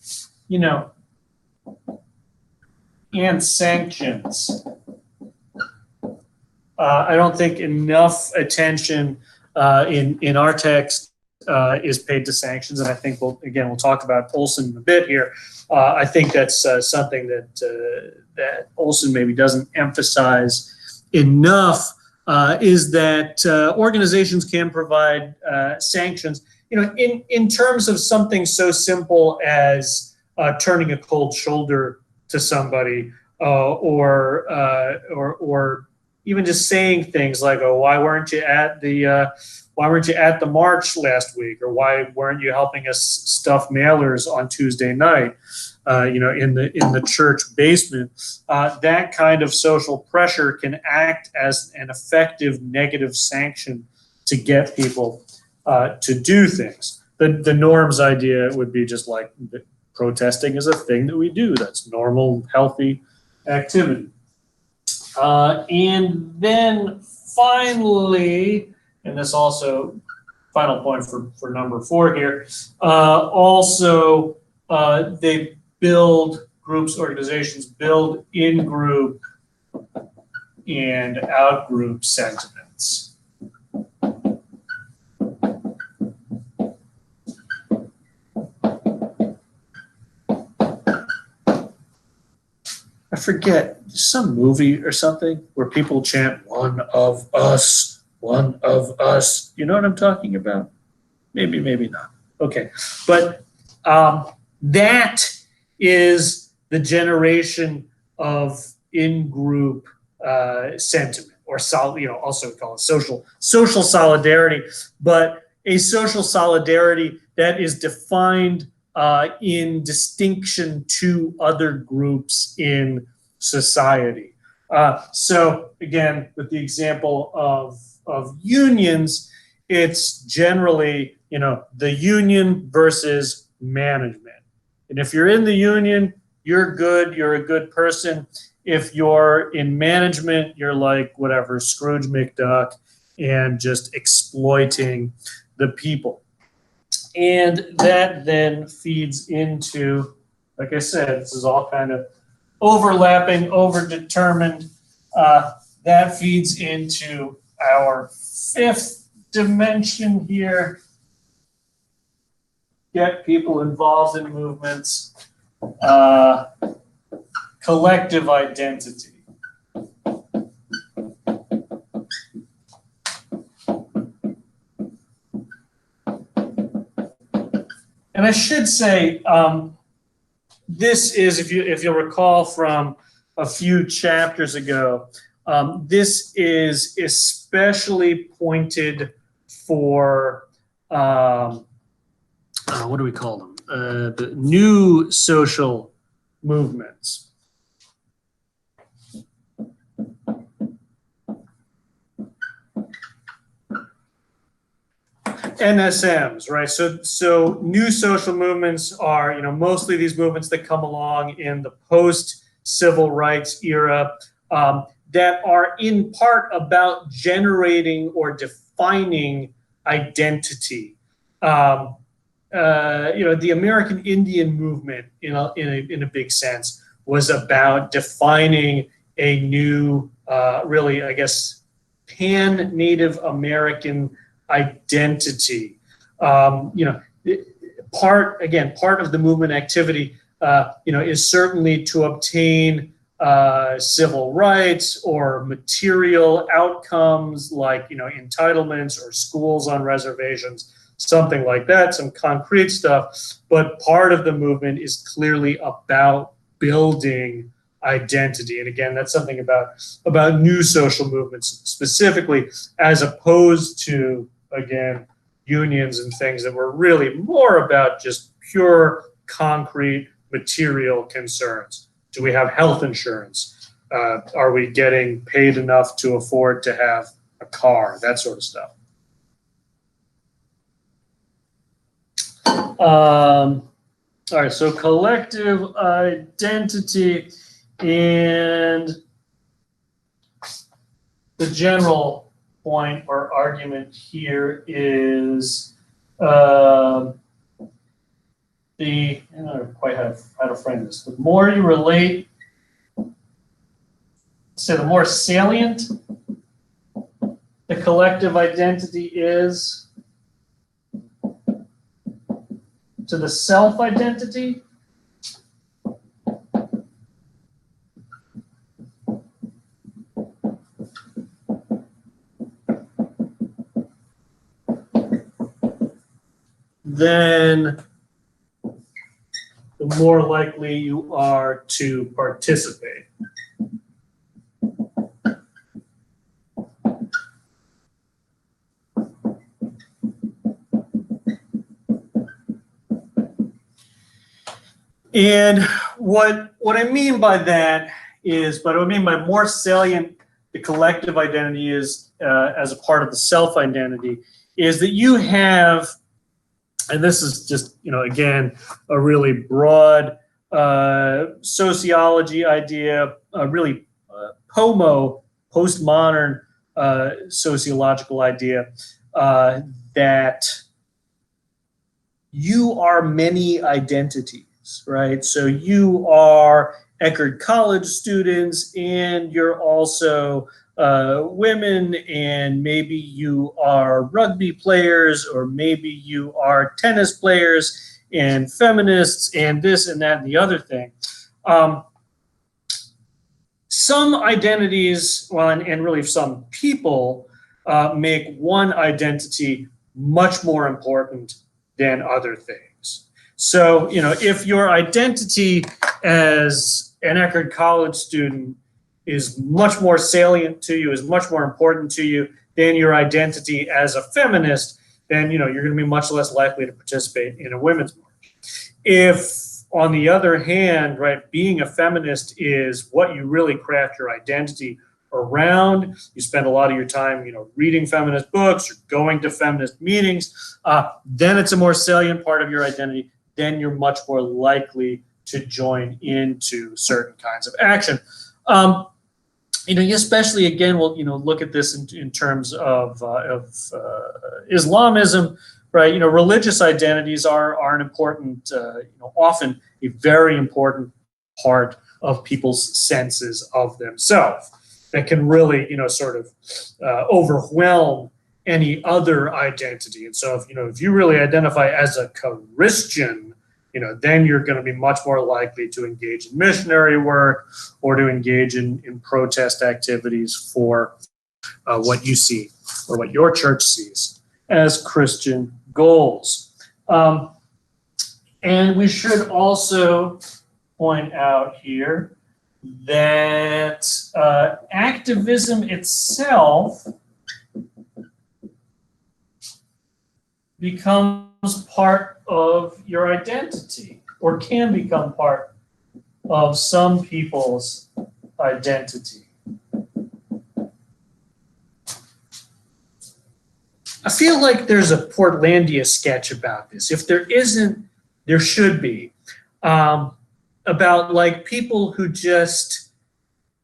and sanctions. I don't think enough attention in our text is paid to sanctions, and I think we'll talk about Olson in a bit here. I think that's something that Olson maybe doesn't emphasize enough, is that organizations can provide sanctions. In terms of something so simple as turning a cold shoulder to somebody, or even just saying things like, "Oh, why weren't you at the march last week?" Or "Why weren't you helping us stuff mailers on Tuesday night?" In the church basement. That kind of social pressure can act as an effective negative sanction to get people to do things. The norms idea would be just like protesting is a thing that we do. That's normal, healthy activity. And then finally, and this also, final point for number 4 here, also they build groups, organizations build in-group and out-group sentiments. I forget, some movie or something where people chant "one of us, one of us." You know what I'm talking about? Maybe, maybe not. Okay, but that is the generation of in-group sentiment, or also we call it social solidarity, but a social solidarity that is defined in distinction to other groups in society. So again, with the example of unions, it's generally, the union versus management. And if you're in the union, you're good, you're a good person. If you're in management, you're like whatever, Scrooge McDuck, and just exploiting the people. And that then feeds into, like I said, this is all kind of overlapping, overdetermined. That feeds into our 5th dimension here. Get people involved in movements. collective identity. And I should say, this is, if you'll recall from a few chapters ago, this is especially pointed for what do we call them? The new social movements. NSMs, right? So new social movements are, mostly these movements that come along in the post-civil rights era that are in part about generating or defining identity. The American Indian movement, in a big sense, was about defining a new, really, I guess, pan-Native American identity. Part of the movement activity, is certainly to obtain civil rights or material outcomes like, entitlements or schools on reservations, something like that, some concrete stuff. But part of the movement is clearly about building identity. And again, that's something about new social movements specifically, as opposed to, again, unions and things that were really more about just pure concrete material concerns. Do we have health insurance? Are we getting paid enough to afford to have a car? That sort of stuff. All right, so collective identity, and the general point or argument here is I don't know quite how to frame this. The more you relate, the more salient the collective identity is to the self-identity, then the more likely you are to participate. And what I mean by that is, what I mean by more salient the collective identity is as a part of the self-identity, is that you have, and this is just, again, a really broad sociology idea, really postmodern sociological idea, that you are many identities, right? So you are Eckerd College students, and you're also women, and maybe you are rugby players, or maybe you are tennis players and feminists and this and that and the other thing. Some identities, well, and really some people make one identity much more important than other things. So, if your identity as an Eckerd College student is much more salient to you, is much more important to you than your identity as a feminist, then, you're going to be much less likely to participate in a women's march. If, on the other hand, right, being a feminist is what you really craft your identity around, you spend a lot of your time, reading feminist books or going to feminist meetings, then it's a more salient part of your identity. Then you're much more likely to join into certain kinds of action. Especially, again, we'll look at this in terms of Islamism, right? Religious identities are an important, often a very important part of people's senses of themselves that can really, sort of overwhelm any other identity. And so, if you really identify as a Christian, then you're going to be much more likely to engage in missionary work or to engage in protest activities for what you see or what your church sees as Christian goals. And we should also point out here that activism itself becomes part of your identity, or can become part of some people's identity. I feel like there's a Portlandia sketch about this. If there isn't, there should be. About like people who just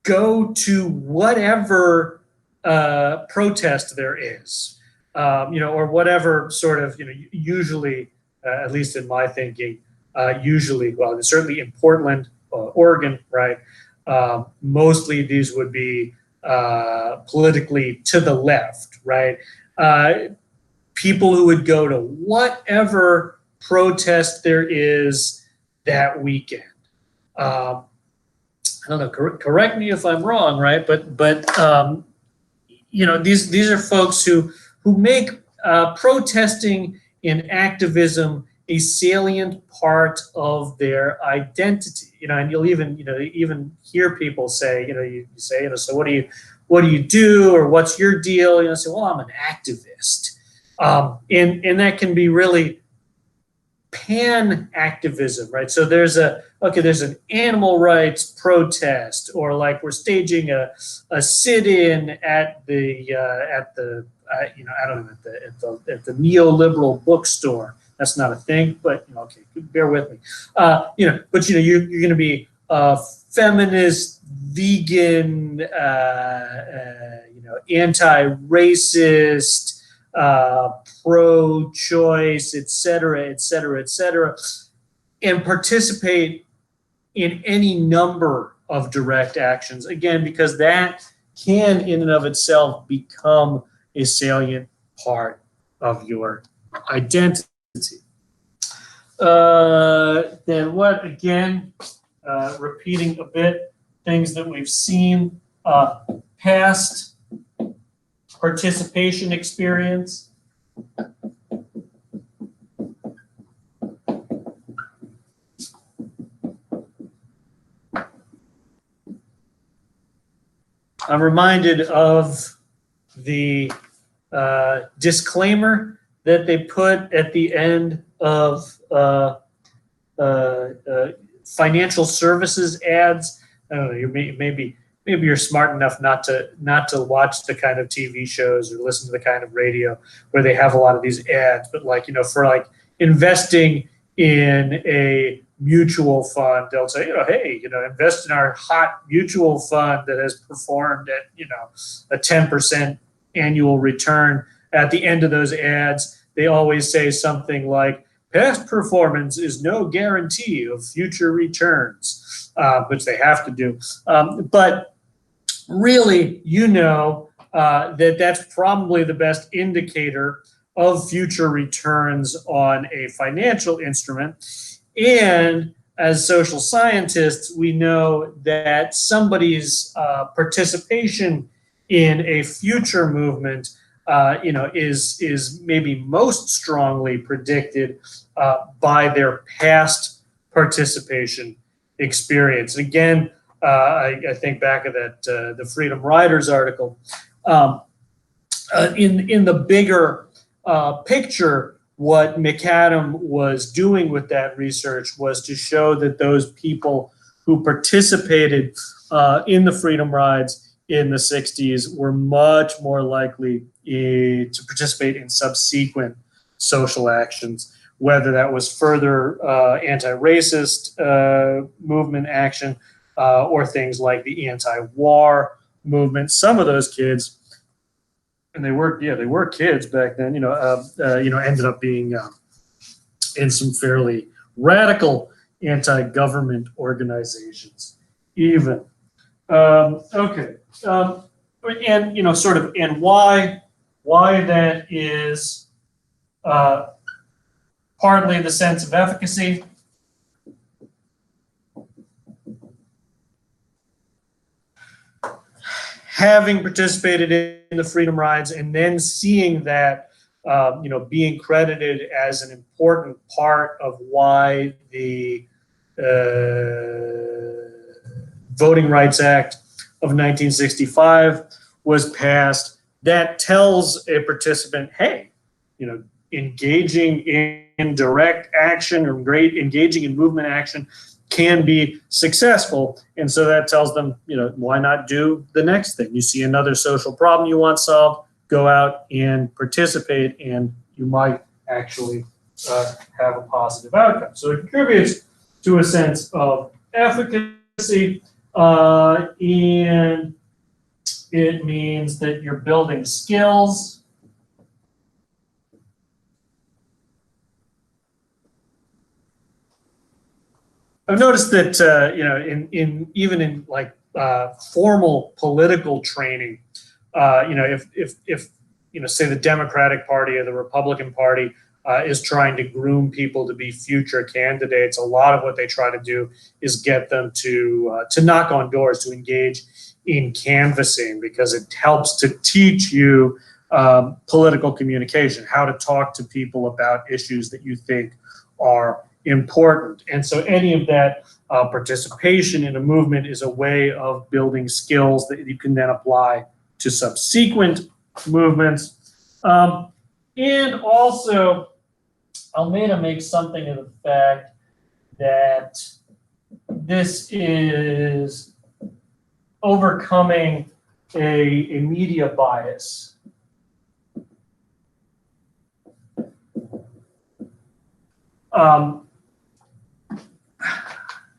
go to whatever protest there is, or whatever sort of, usually, at least in my thinking, usually, well, certainly in Portland, Oregon, right? Mostly these would be politically to the left, right? People who would go to whatever protest there is that weekend. I don't know. Correct me if I'm wrong, right? But these are folks who make protesting and activism a salient part of their identity. And you'll even hear people say, you say, so what do you do, or what's your deal? Say, well, I'm an activist, and that can be really pan activism, right? So there's an animal rights protest, or like we're staging a sit-in at the neoliberal bookstore. That's not a thing, but okay, bear with me. But you're going to be feminist, vegan, anti-racist, pro-choice, et cetera, and participate in any number of direct actions. Again, because that can, in and of itself, become a salient part of your identity. Then what? Again, repeating a bit, things that we've seen, past participation experience. I'm reminded of the disclaimer that they put at the end of financial services ads. I don't know. Maybe you're smart enough not to watch the kind of TV shows or listen to the kind of radio where they have a lot of these ads. But for investing in a mutual fund, they'll say, hey, invest in our hot mutual fund that has performed at a 10% annual return. At the end of those ads, they always say something like, past performance is no guarantee of future returns, which they have to do. But really, that's probably the best indicator of future returns on a financial instrument. And as social scientists, we know that somebody's participation in a future movement is maybe most strongly predicted by their past participation experience. And again, I think back of that the Freedom Riders article. In the bigger picture, what McAdam was doing with that research was to show that those people who participated in the Freedom Rides in the 60s were much more likely to participate in subsequent social actions, whether that was further anti-racist movement action or things like the anti-war movement. Some of those kids, and they were kids back then, ended up being in some fairly radical anti-government organizations even. Okay. And why that is partly the sense of efficacy. having participated in the freedom rides and then seeing that, being credited as an important part of why the Voting Rights Act of 1965 was passed, that tells a participant, hey, engaging in direct action or engaging in movement action can be successful. And so that tells them, why not do the next thing? You see another social problem you want solved, go out and participate, and you might actually have a positive outcome. So it contributes to a sense of efficacy, and it means that you're building skills. I've noticed that even in like formal political training, if say the Democratic Party or the Republican Party is trying to groom people to be future candidates, a lot of what they try to do is get them to knock on doors, to engage in canvassing, because it helps to teach you political communication, how to talk to people about issues that you think are important. And so any of that participation in a movement is a way of building skills that you can then apply to subsequent movements. And also, Almeida makes something of the fact that this is overcoming a media bias.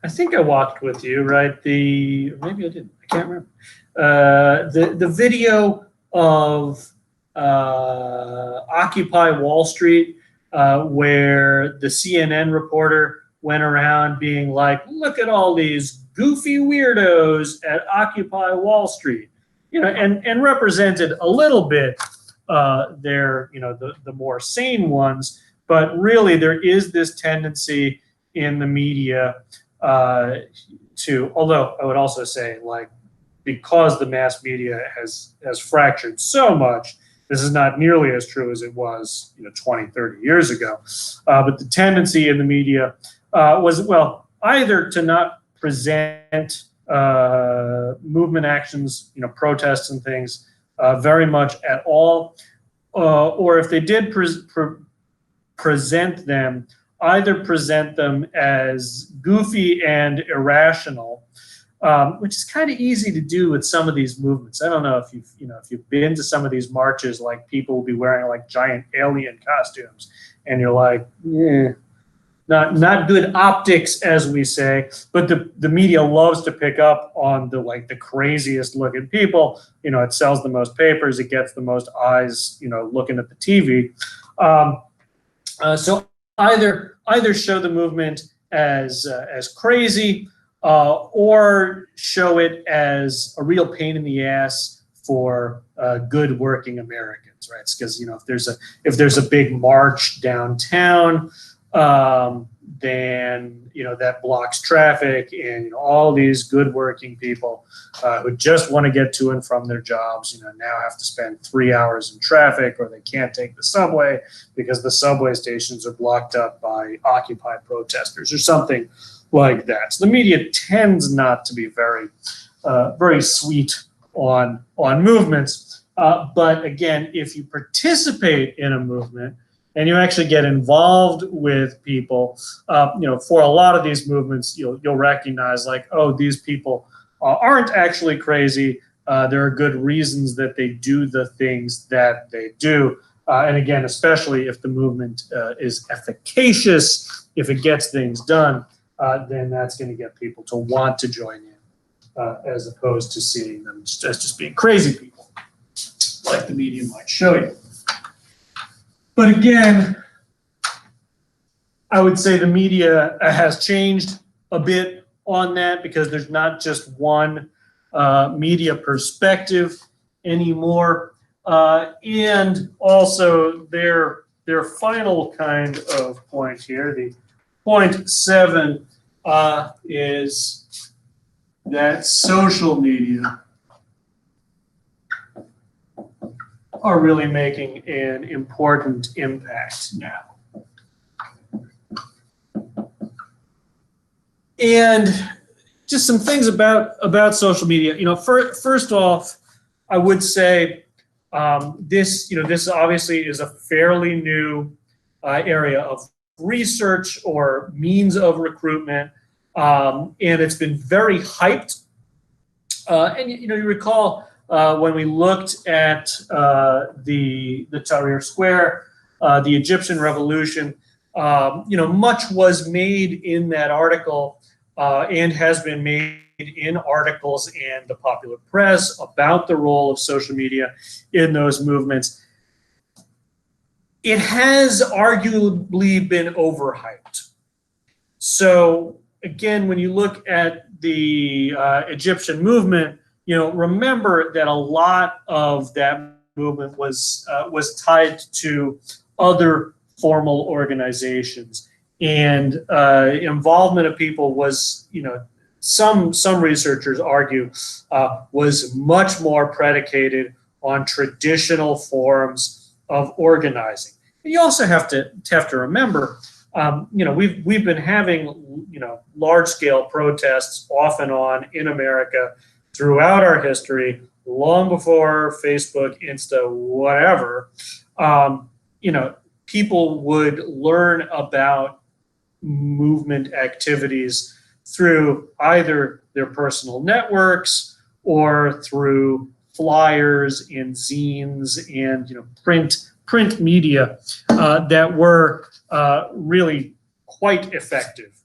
I think I walked with you, right? Maybe I didn't. I can't remember. The video of Occupy Wall Street, where the CNN reporter went around being like, "Look at all these goofy weirdos at Occupy Wall Street," and represented a little bit the more sane ones. But really, there is this tendency in the media although I would also say, like, because the mass media has fractured so much, this is not nearly as true as it was 20, 30 years ago. But the tendency in the media was, well, either to not present movement actions, protests and things very much at all, or if they did present them, either present them as goofy and irrational, which is kind of easy to do with some of these movements. I don't know if you've been to some of these marches, like people will be wearing like giant alien costumes, and you're like, not good optics, as we say. But the media loves to pick up on the craziest looking people. It sells the most papers, it gets the most eyes, looking at the TV. So either show the movement as crazy, or show it as a real pain in the ass for good working Americans, right? Because if there's a big march downtown, then that blocks traffic, and all these good working people who just want to get to and from their jobs, now have to spend 3 hours in traffic, or they can't take the subway because the subway stations are blocked up by Occupy protesters or something like that. So the media tends not to be very sweet on movements. But again, if you participate in a movement and you actually get involved with people, for a lot of these movements, you'll recognize, like, oh, these people aren't actually crazy. There are good reasons that they do the things that they do. And again, especially if the movement is efficacious, if it gets things done, then that's going to get people to want to join in, as opposed to seeing them as just being crazy people, like the media might show you. But again, I would say the media has changed a bit on that, because there's not just one media perspective anymore. And also their final kind of point here, the point 7, is that social media are really making an important impact now. And just some things about social media. First off, I would say this obviously is a fairly new area of research or means of recruitment, and it's been very hyped. And you recall when we looked at the Tahrir Square, the Egyptian Revolution. Much was made in that article and has been made in articles and the popular press about the role of social media in those movements. It has arguably been overhyped. So again, when you look at the Egyptian movement, remember that a lot of that movement was tied to other formal organizations, and involvement of people was, some researchers argue, was much more predicated on traditional forms of organizing. And you also have to remember, we've been having large-scale protests off and on in America throughout our history, long before Facebook, Insta, whatever. People would learn about movement activities through either their personal networks or through flyers and zines and print media that were really quite effective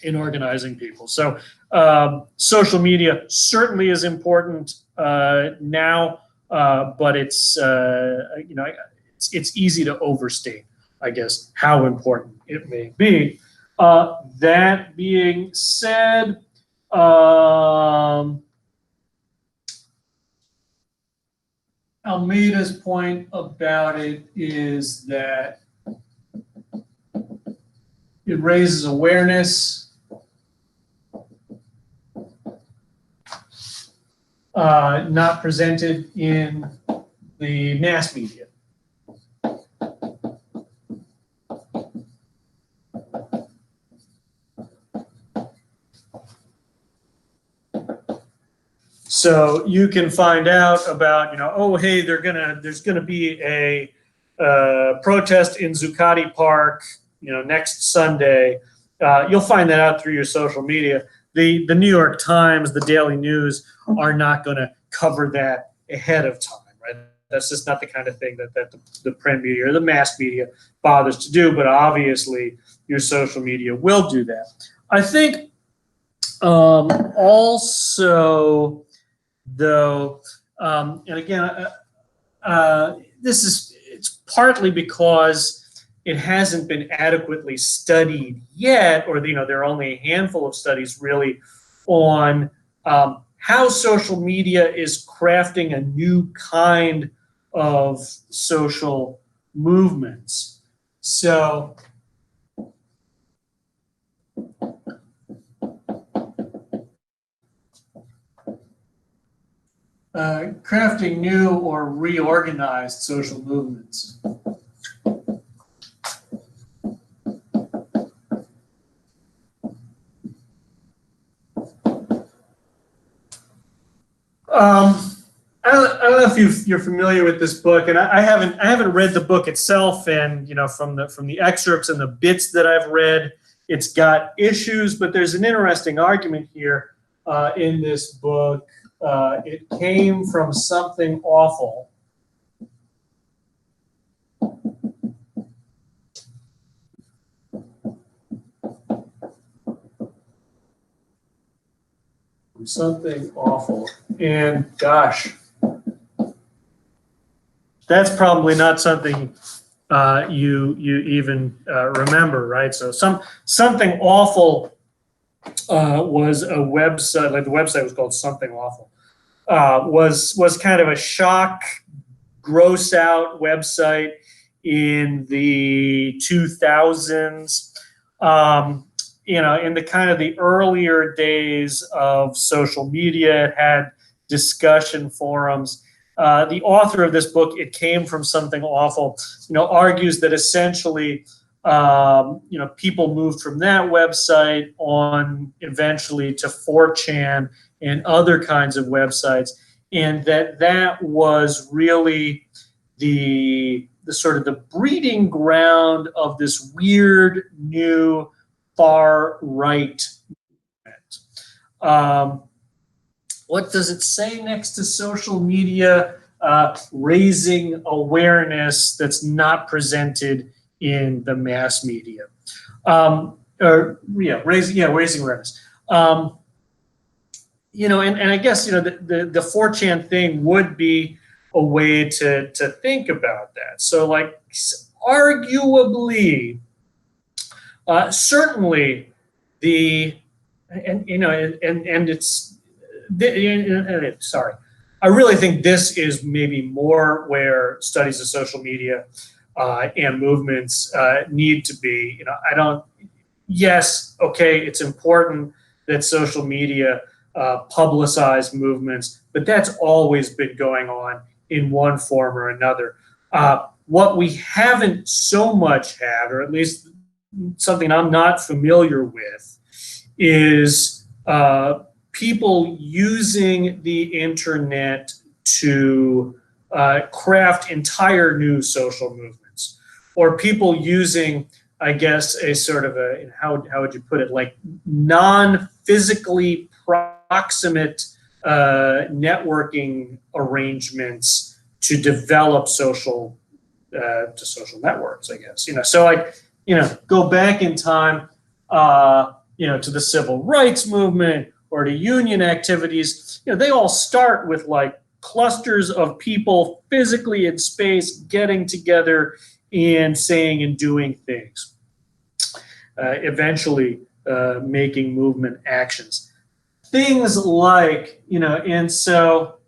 in organizing people. So social media certainly is important now, but it's it's easy to overstate, I guess, how important it may be. That being said, Almeida's point about it is that it raises awareness, not presented in the mass media. So you can find out about, oh, hey, there's gonna be a protest in Zuccotti Park, next Sunday. You'll find that out through your social media. The New York Times, the Daily News are not going to cover that ahead of time, right? That's just not the kind of thing that the print media or the mass media bothers to do. But obviously, your social media will do that. I think also, though, and again, it's partly because it hasn't been adequately studied yet, or there are only a handful of studies really on how social media is crafting a new kind of social movements. So crafting new or reorganized social movements. I don't know if you're familiar with this book, and I haven't read the book itself. And from the excerpts and the bits that I've read, it's got issues, but there's an interesting argument here in this book. It came from Something Awful. Something Awful, and gosh, that's probably not something you even remember, right? So Something Awful was a website, like the website was called Something Awful. Was kind of a shock, gross out website in the 2000s. In the kind of the earlier days of social media, it had discussion forums. the author of this book, It Came From Something Awful, argues that essentially, people moved from that website on eventually to 4chan and other kinds of websites, and that was really the sort of the breeding ground of this weird new far right movement. What does it say next to social media? Raising awareness that's not presented in the mass media. Raising awareness. And I guess the 4chan thing would be a way to think about that. So, like, arguably, certainly sorry, I really think this is maybe more where studies of social media and movements need to be. Yes, okay, it's important that social media publicize movements, but that's always been going on in one form or another. What we haven't so much had, or at least something I'm not familiar with, is people using the internet to craft entire new social movements, or people using, I guess, a sort of how would you put it, like non-physically proximate networking arrangements to develop social networks, I guess. So like, go back in time, to the civil rights movement or to union activities. They all start with like clusters of people physically in space getting together and saying and doing things, eventually making movement actions. Things like, and so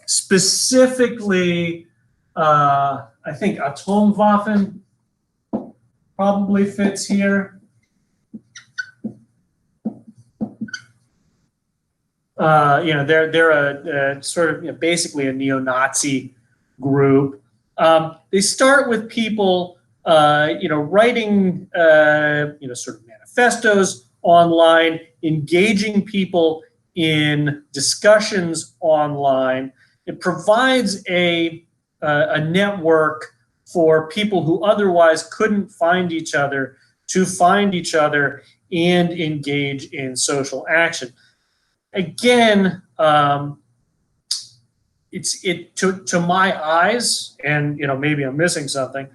specifically, I think Atomwaffen probably fits here. They're a sort of basically a neo-Nazi group. They start with people, writing, sort of manifestos online, engaging people in discussions online. It provides a network for people who otherwise couldn't find each other to find each other and engage in social action. Again, to my eyes, and maybe I'm missing something.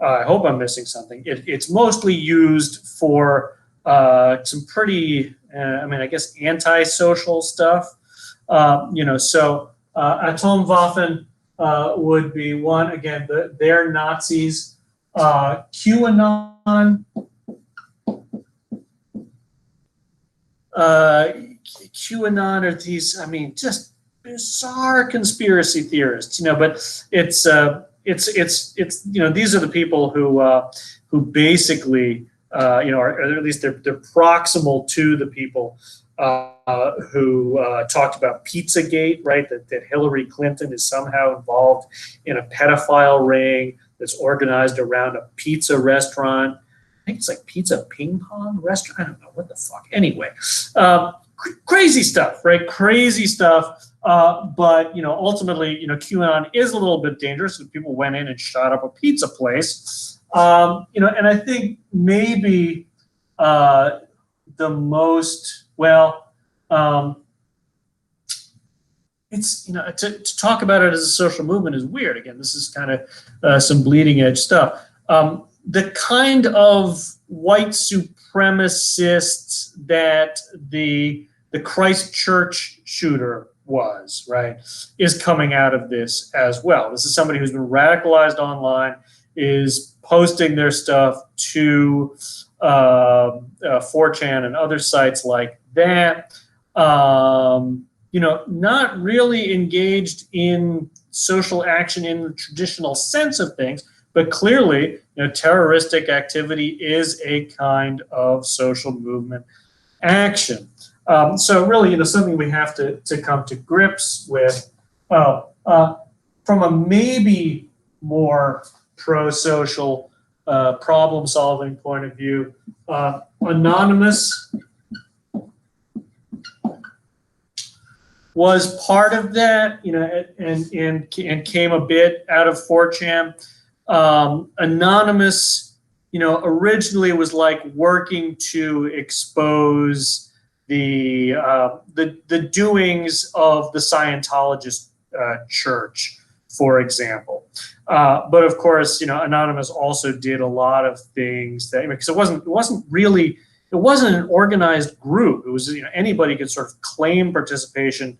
I hope I'm missing something. It's mostly used for some pretty, I guess, anti-social stuff. So Atomwaffen would be one. Again, they're Nazis. QAnon. QAnon are these, just bizarre conspiracy theorists, but it's these are the people who basically, or at least they're proximal to the people who talked about Pizzagate, right? That Hillary Clinton is somehow involved in a pedophile ring that's organized around a pizza restaurant. I think it's like Pizza Ping Pong restaurant. I don't know what the fuck. Anyway, crazy stuff, right? Crazy stuff. But ultimately, QAnon is a little bit dangerous because people went in and shot up a pizza place. And I think maybe the most it's to talk about it as a social movement is weird. Again, this is kind of some bleeding edge stuff. The kind of white supremacists that the Christchurch shooter was, right, is coming out of this as well. This is somebody who's been radicalized online, is posting their stuff to 4chan and other sites like that. Not really engaged in social action in the traditional sense of things, but clearly, terroristic activity is a kind of social movement action. So really, something we have to come to grips with. From a maybe more pro-social problem-solving point of view, anonymous was part of that, and came a bit out of 4chan. Anonymous, originally was like working to expose the doings of the Scientologist church, for example. But of course, Anonymous also did a lot of things that, because it wasn't an organized group. It was, anybody could sort of claim participation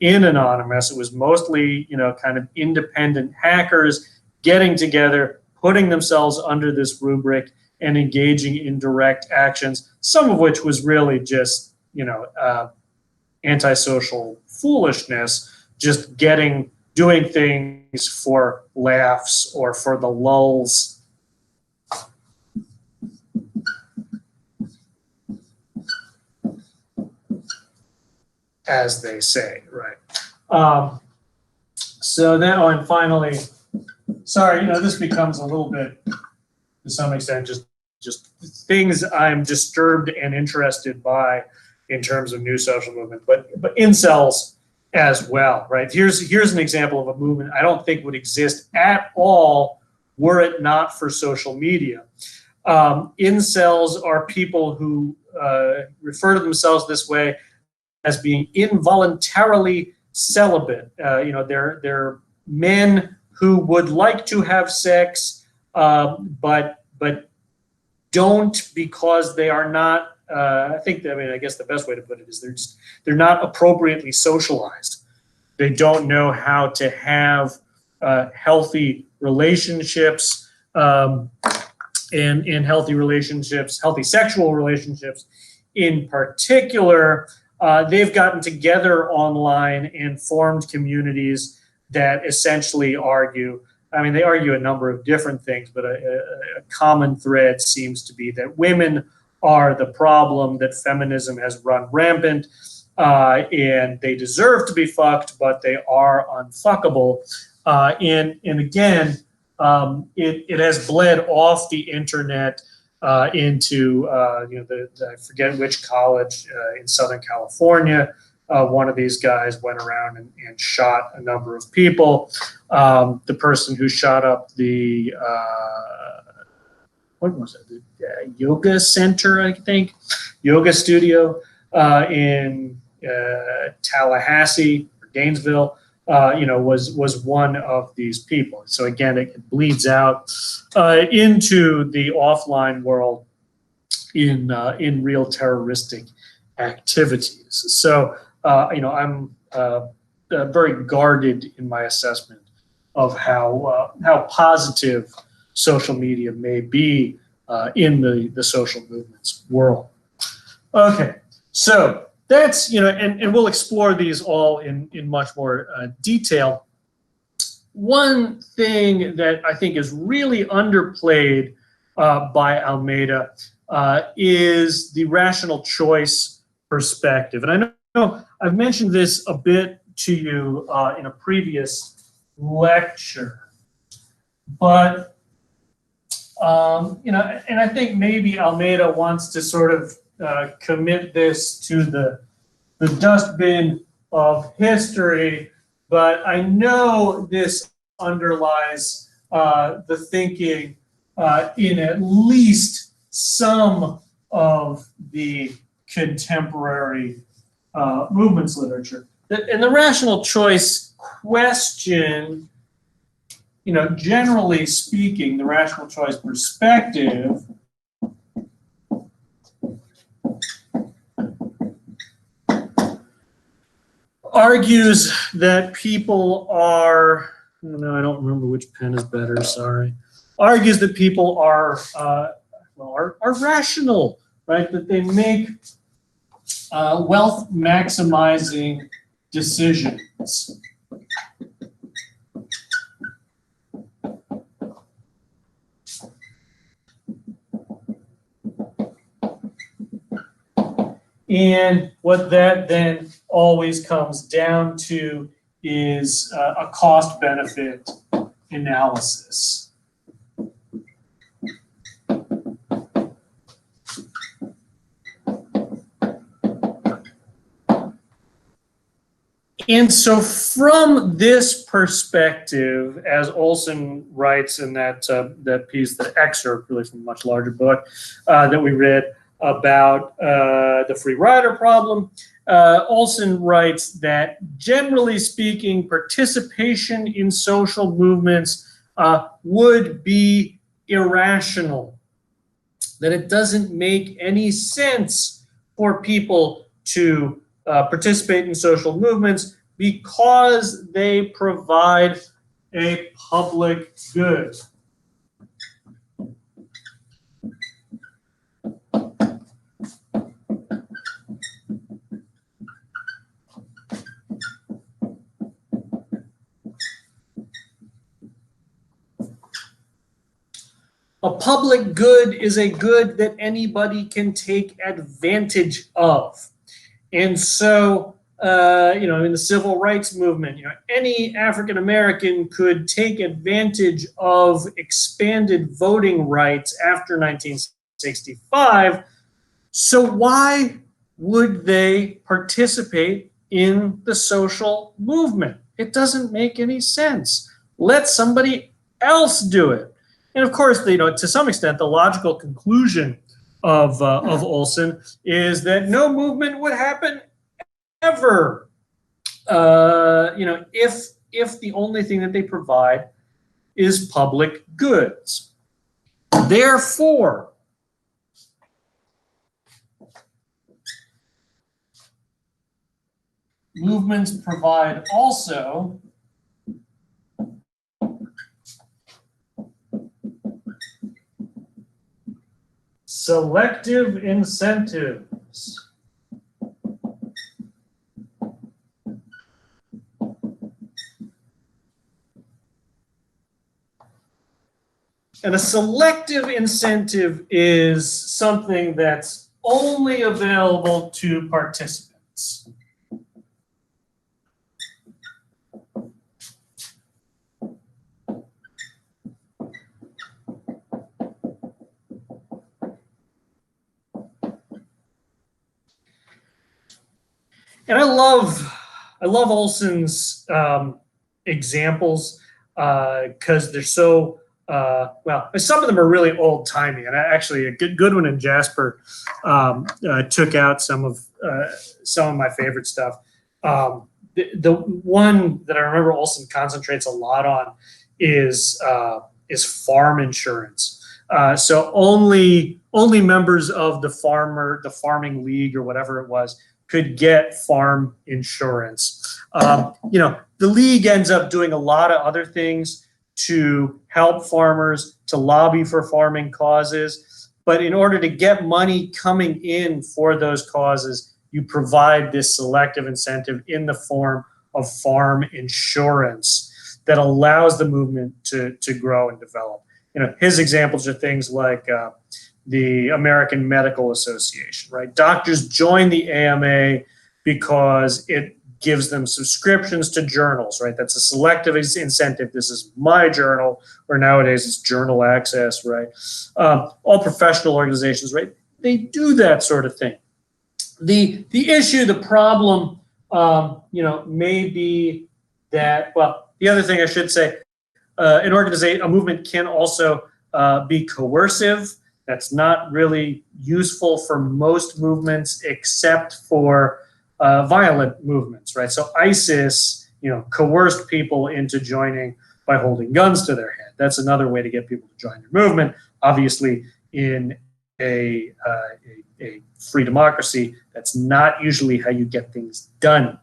in Anonymous. It was mostly, kind of independent hackers getting together, putting themselves under this rubric and engaging in direct actions, some of which was really just, antisocial foolishness, just doing things for laughs or for the lulz. As they say, right? So then, and finally, sorry, this becomes a little bit, to some extent, just things I'm disturbed and interested by in terms of new social movement, but incels as well, right? Here's an example of a movement I don't think would exist at all were it not for social media. Incels are people who refer to themselves this way as being involuntarily celibate. They're men who would like to have sex, but don't, because they are not. I guess the best way to put it is they're not appropriately socialized. They don't know how to have healthy relationships, and healthy sexual relationships in particular. They've gotten together online and formed communities that essentially argue, they argue a number of different things, but a common thread seems to be that women are the problem, that feminism has run rampant, and they deserve to be fucked, but they are unfuckable. And again, it has bled off the internet into I forget which college in Southern California. One of these guys went around and shot a number of people. The person who shot up the what was it? The yoga center, I think, yoga studio in Tallahassee or Gainesville. Was one of these people. So again, it bleeds out into the offline world in real terroristic activities. So I'm very guarded in my assessment of how positive social media may be in the social movements world. Okay, so that's, and we'll explore these all in much more detail. One thing that I think is really underplayed by Almeida is the rational choice perspective. And I know I've mentioned this a bit to you in a previous lecture, but and I think maybe Almeida wants to sort of commit this to the dustbin of history, but I know this underlies the thinking in at least some of the contemporary movements literature. And the rational choice question, generally speaking, the rational choice perspective argues that people are, I don't remember which pen is better, sorry. Argues that people are rational, right? That they make wealth maximizing decisions. And what that then always comes down to is a cost-benefit analysis. And so from this perspective, as Olson writes in that piece, the excerpt really from a much larger book that we read about the free rider problem, Olson writes that generally speaking, participation in social movements would be irrational, that it doesn't make any sense for people to participate in social movements because they provide a public good. A public good is a good that anybody can take advantage of. And so, in the civil rights movement, any African American could take advantage of expanded voting rights after 1965. So why would they participate in the social movement? It doesn't make any sense. Let somebody else do it. And of course, to some extent, the logical conclusion of Olson is that no movement would happen ever, if the only thing that they provide is public goods. Therefore, movements provide also selective incentives. And a selective incentive is something that's only available to participants. And I love Olson's examples because they're so some of them are really old timey, and actually a good one in Jasper took out some of my favorite stuff. The one that I remember Olson concentrates a lot on is farm insurance. So only members of the farming league or whatever it was could get farm insurance. The league ends up doing a lot of other things to help farmers, to lobby for farming causes. But in order to get money coming in for those causes, you provide this selective incentive in the form of farm insurance that allows the movement to grow and develop. His examples are things like the American Medical Association, right? Doctors join the AMA because it gives them subscriptions to journals, right? That's a selective incentive. This is my journal, or nowadays it's journal access, right? All professional organizations, right? They do that sort of thing. The issue, the problem, may be that, the other thing I should say, a movement can also be coercive. That's not really useful for most movements except for violent movements, right? So ISIS, coerced people into joining by holding guns to their head. That's another way to get people to join their movement. Obviously, in a free democracy, that's not usually how you get things done,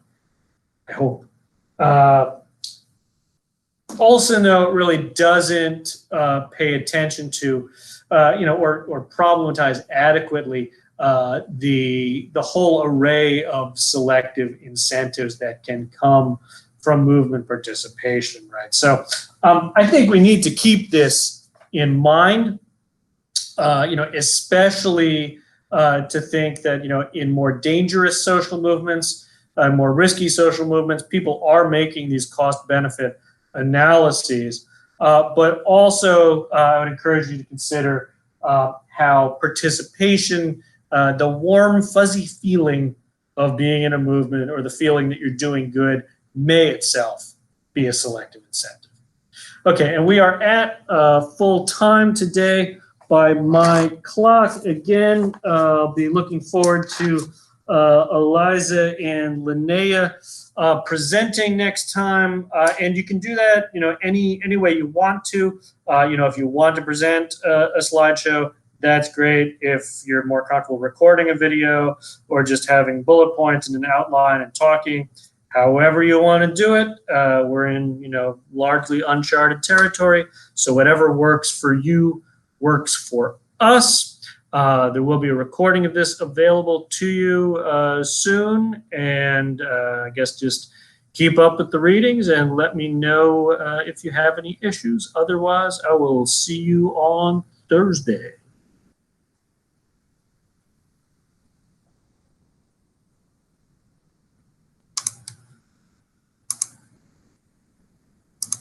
I hope. Olson, though, really doesn't pay attention to, or problematize adequately the whole array of selective incentives that can come from movement participation, right? So I think we need to keep this in mind, especially to think that, in more dangerous social movements, more risky social movements, people are making these cost-benefit analyses. But also, I would encourage you to consider how participation, the warm, fuzzy feeling of being in a movement or the feeling that you're doing good may itself be a selective incentive. Okay, and we are at full time today by my clock. Again, I'll be looking forward to Eliza and Linnea presenting next time, and you can do that, any way you want to. If you want to present a slideshow, that's great. If you're more comfortable recording a video or just having bullet points and an outline and talking, however you want to do it, we're in largely uncharted territory. So whatever works for you works for us. There will be a recording of this available to you soon, and I guess just keep up with the readings and let me know if you have any issues. Otherwise, I will see you on Thursday.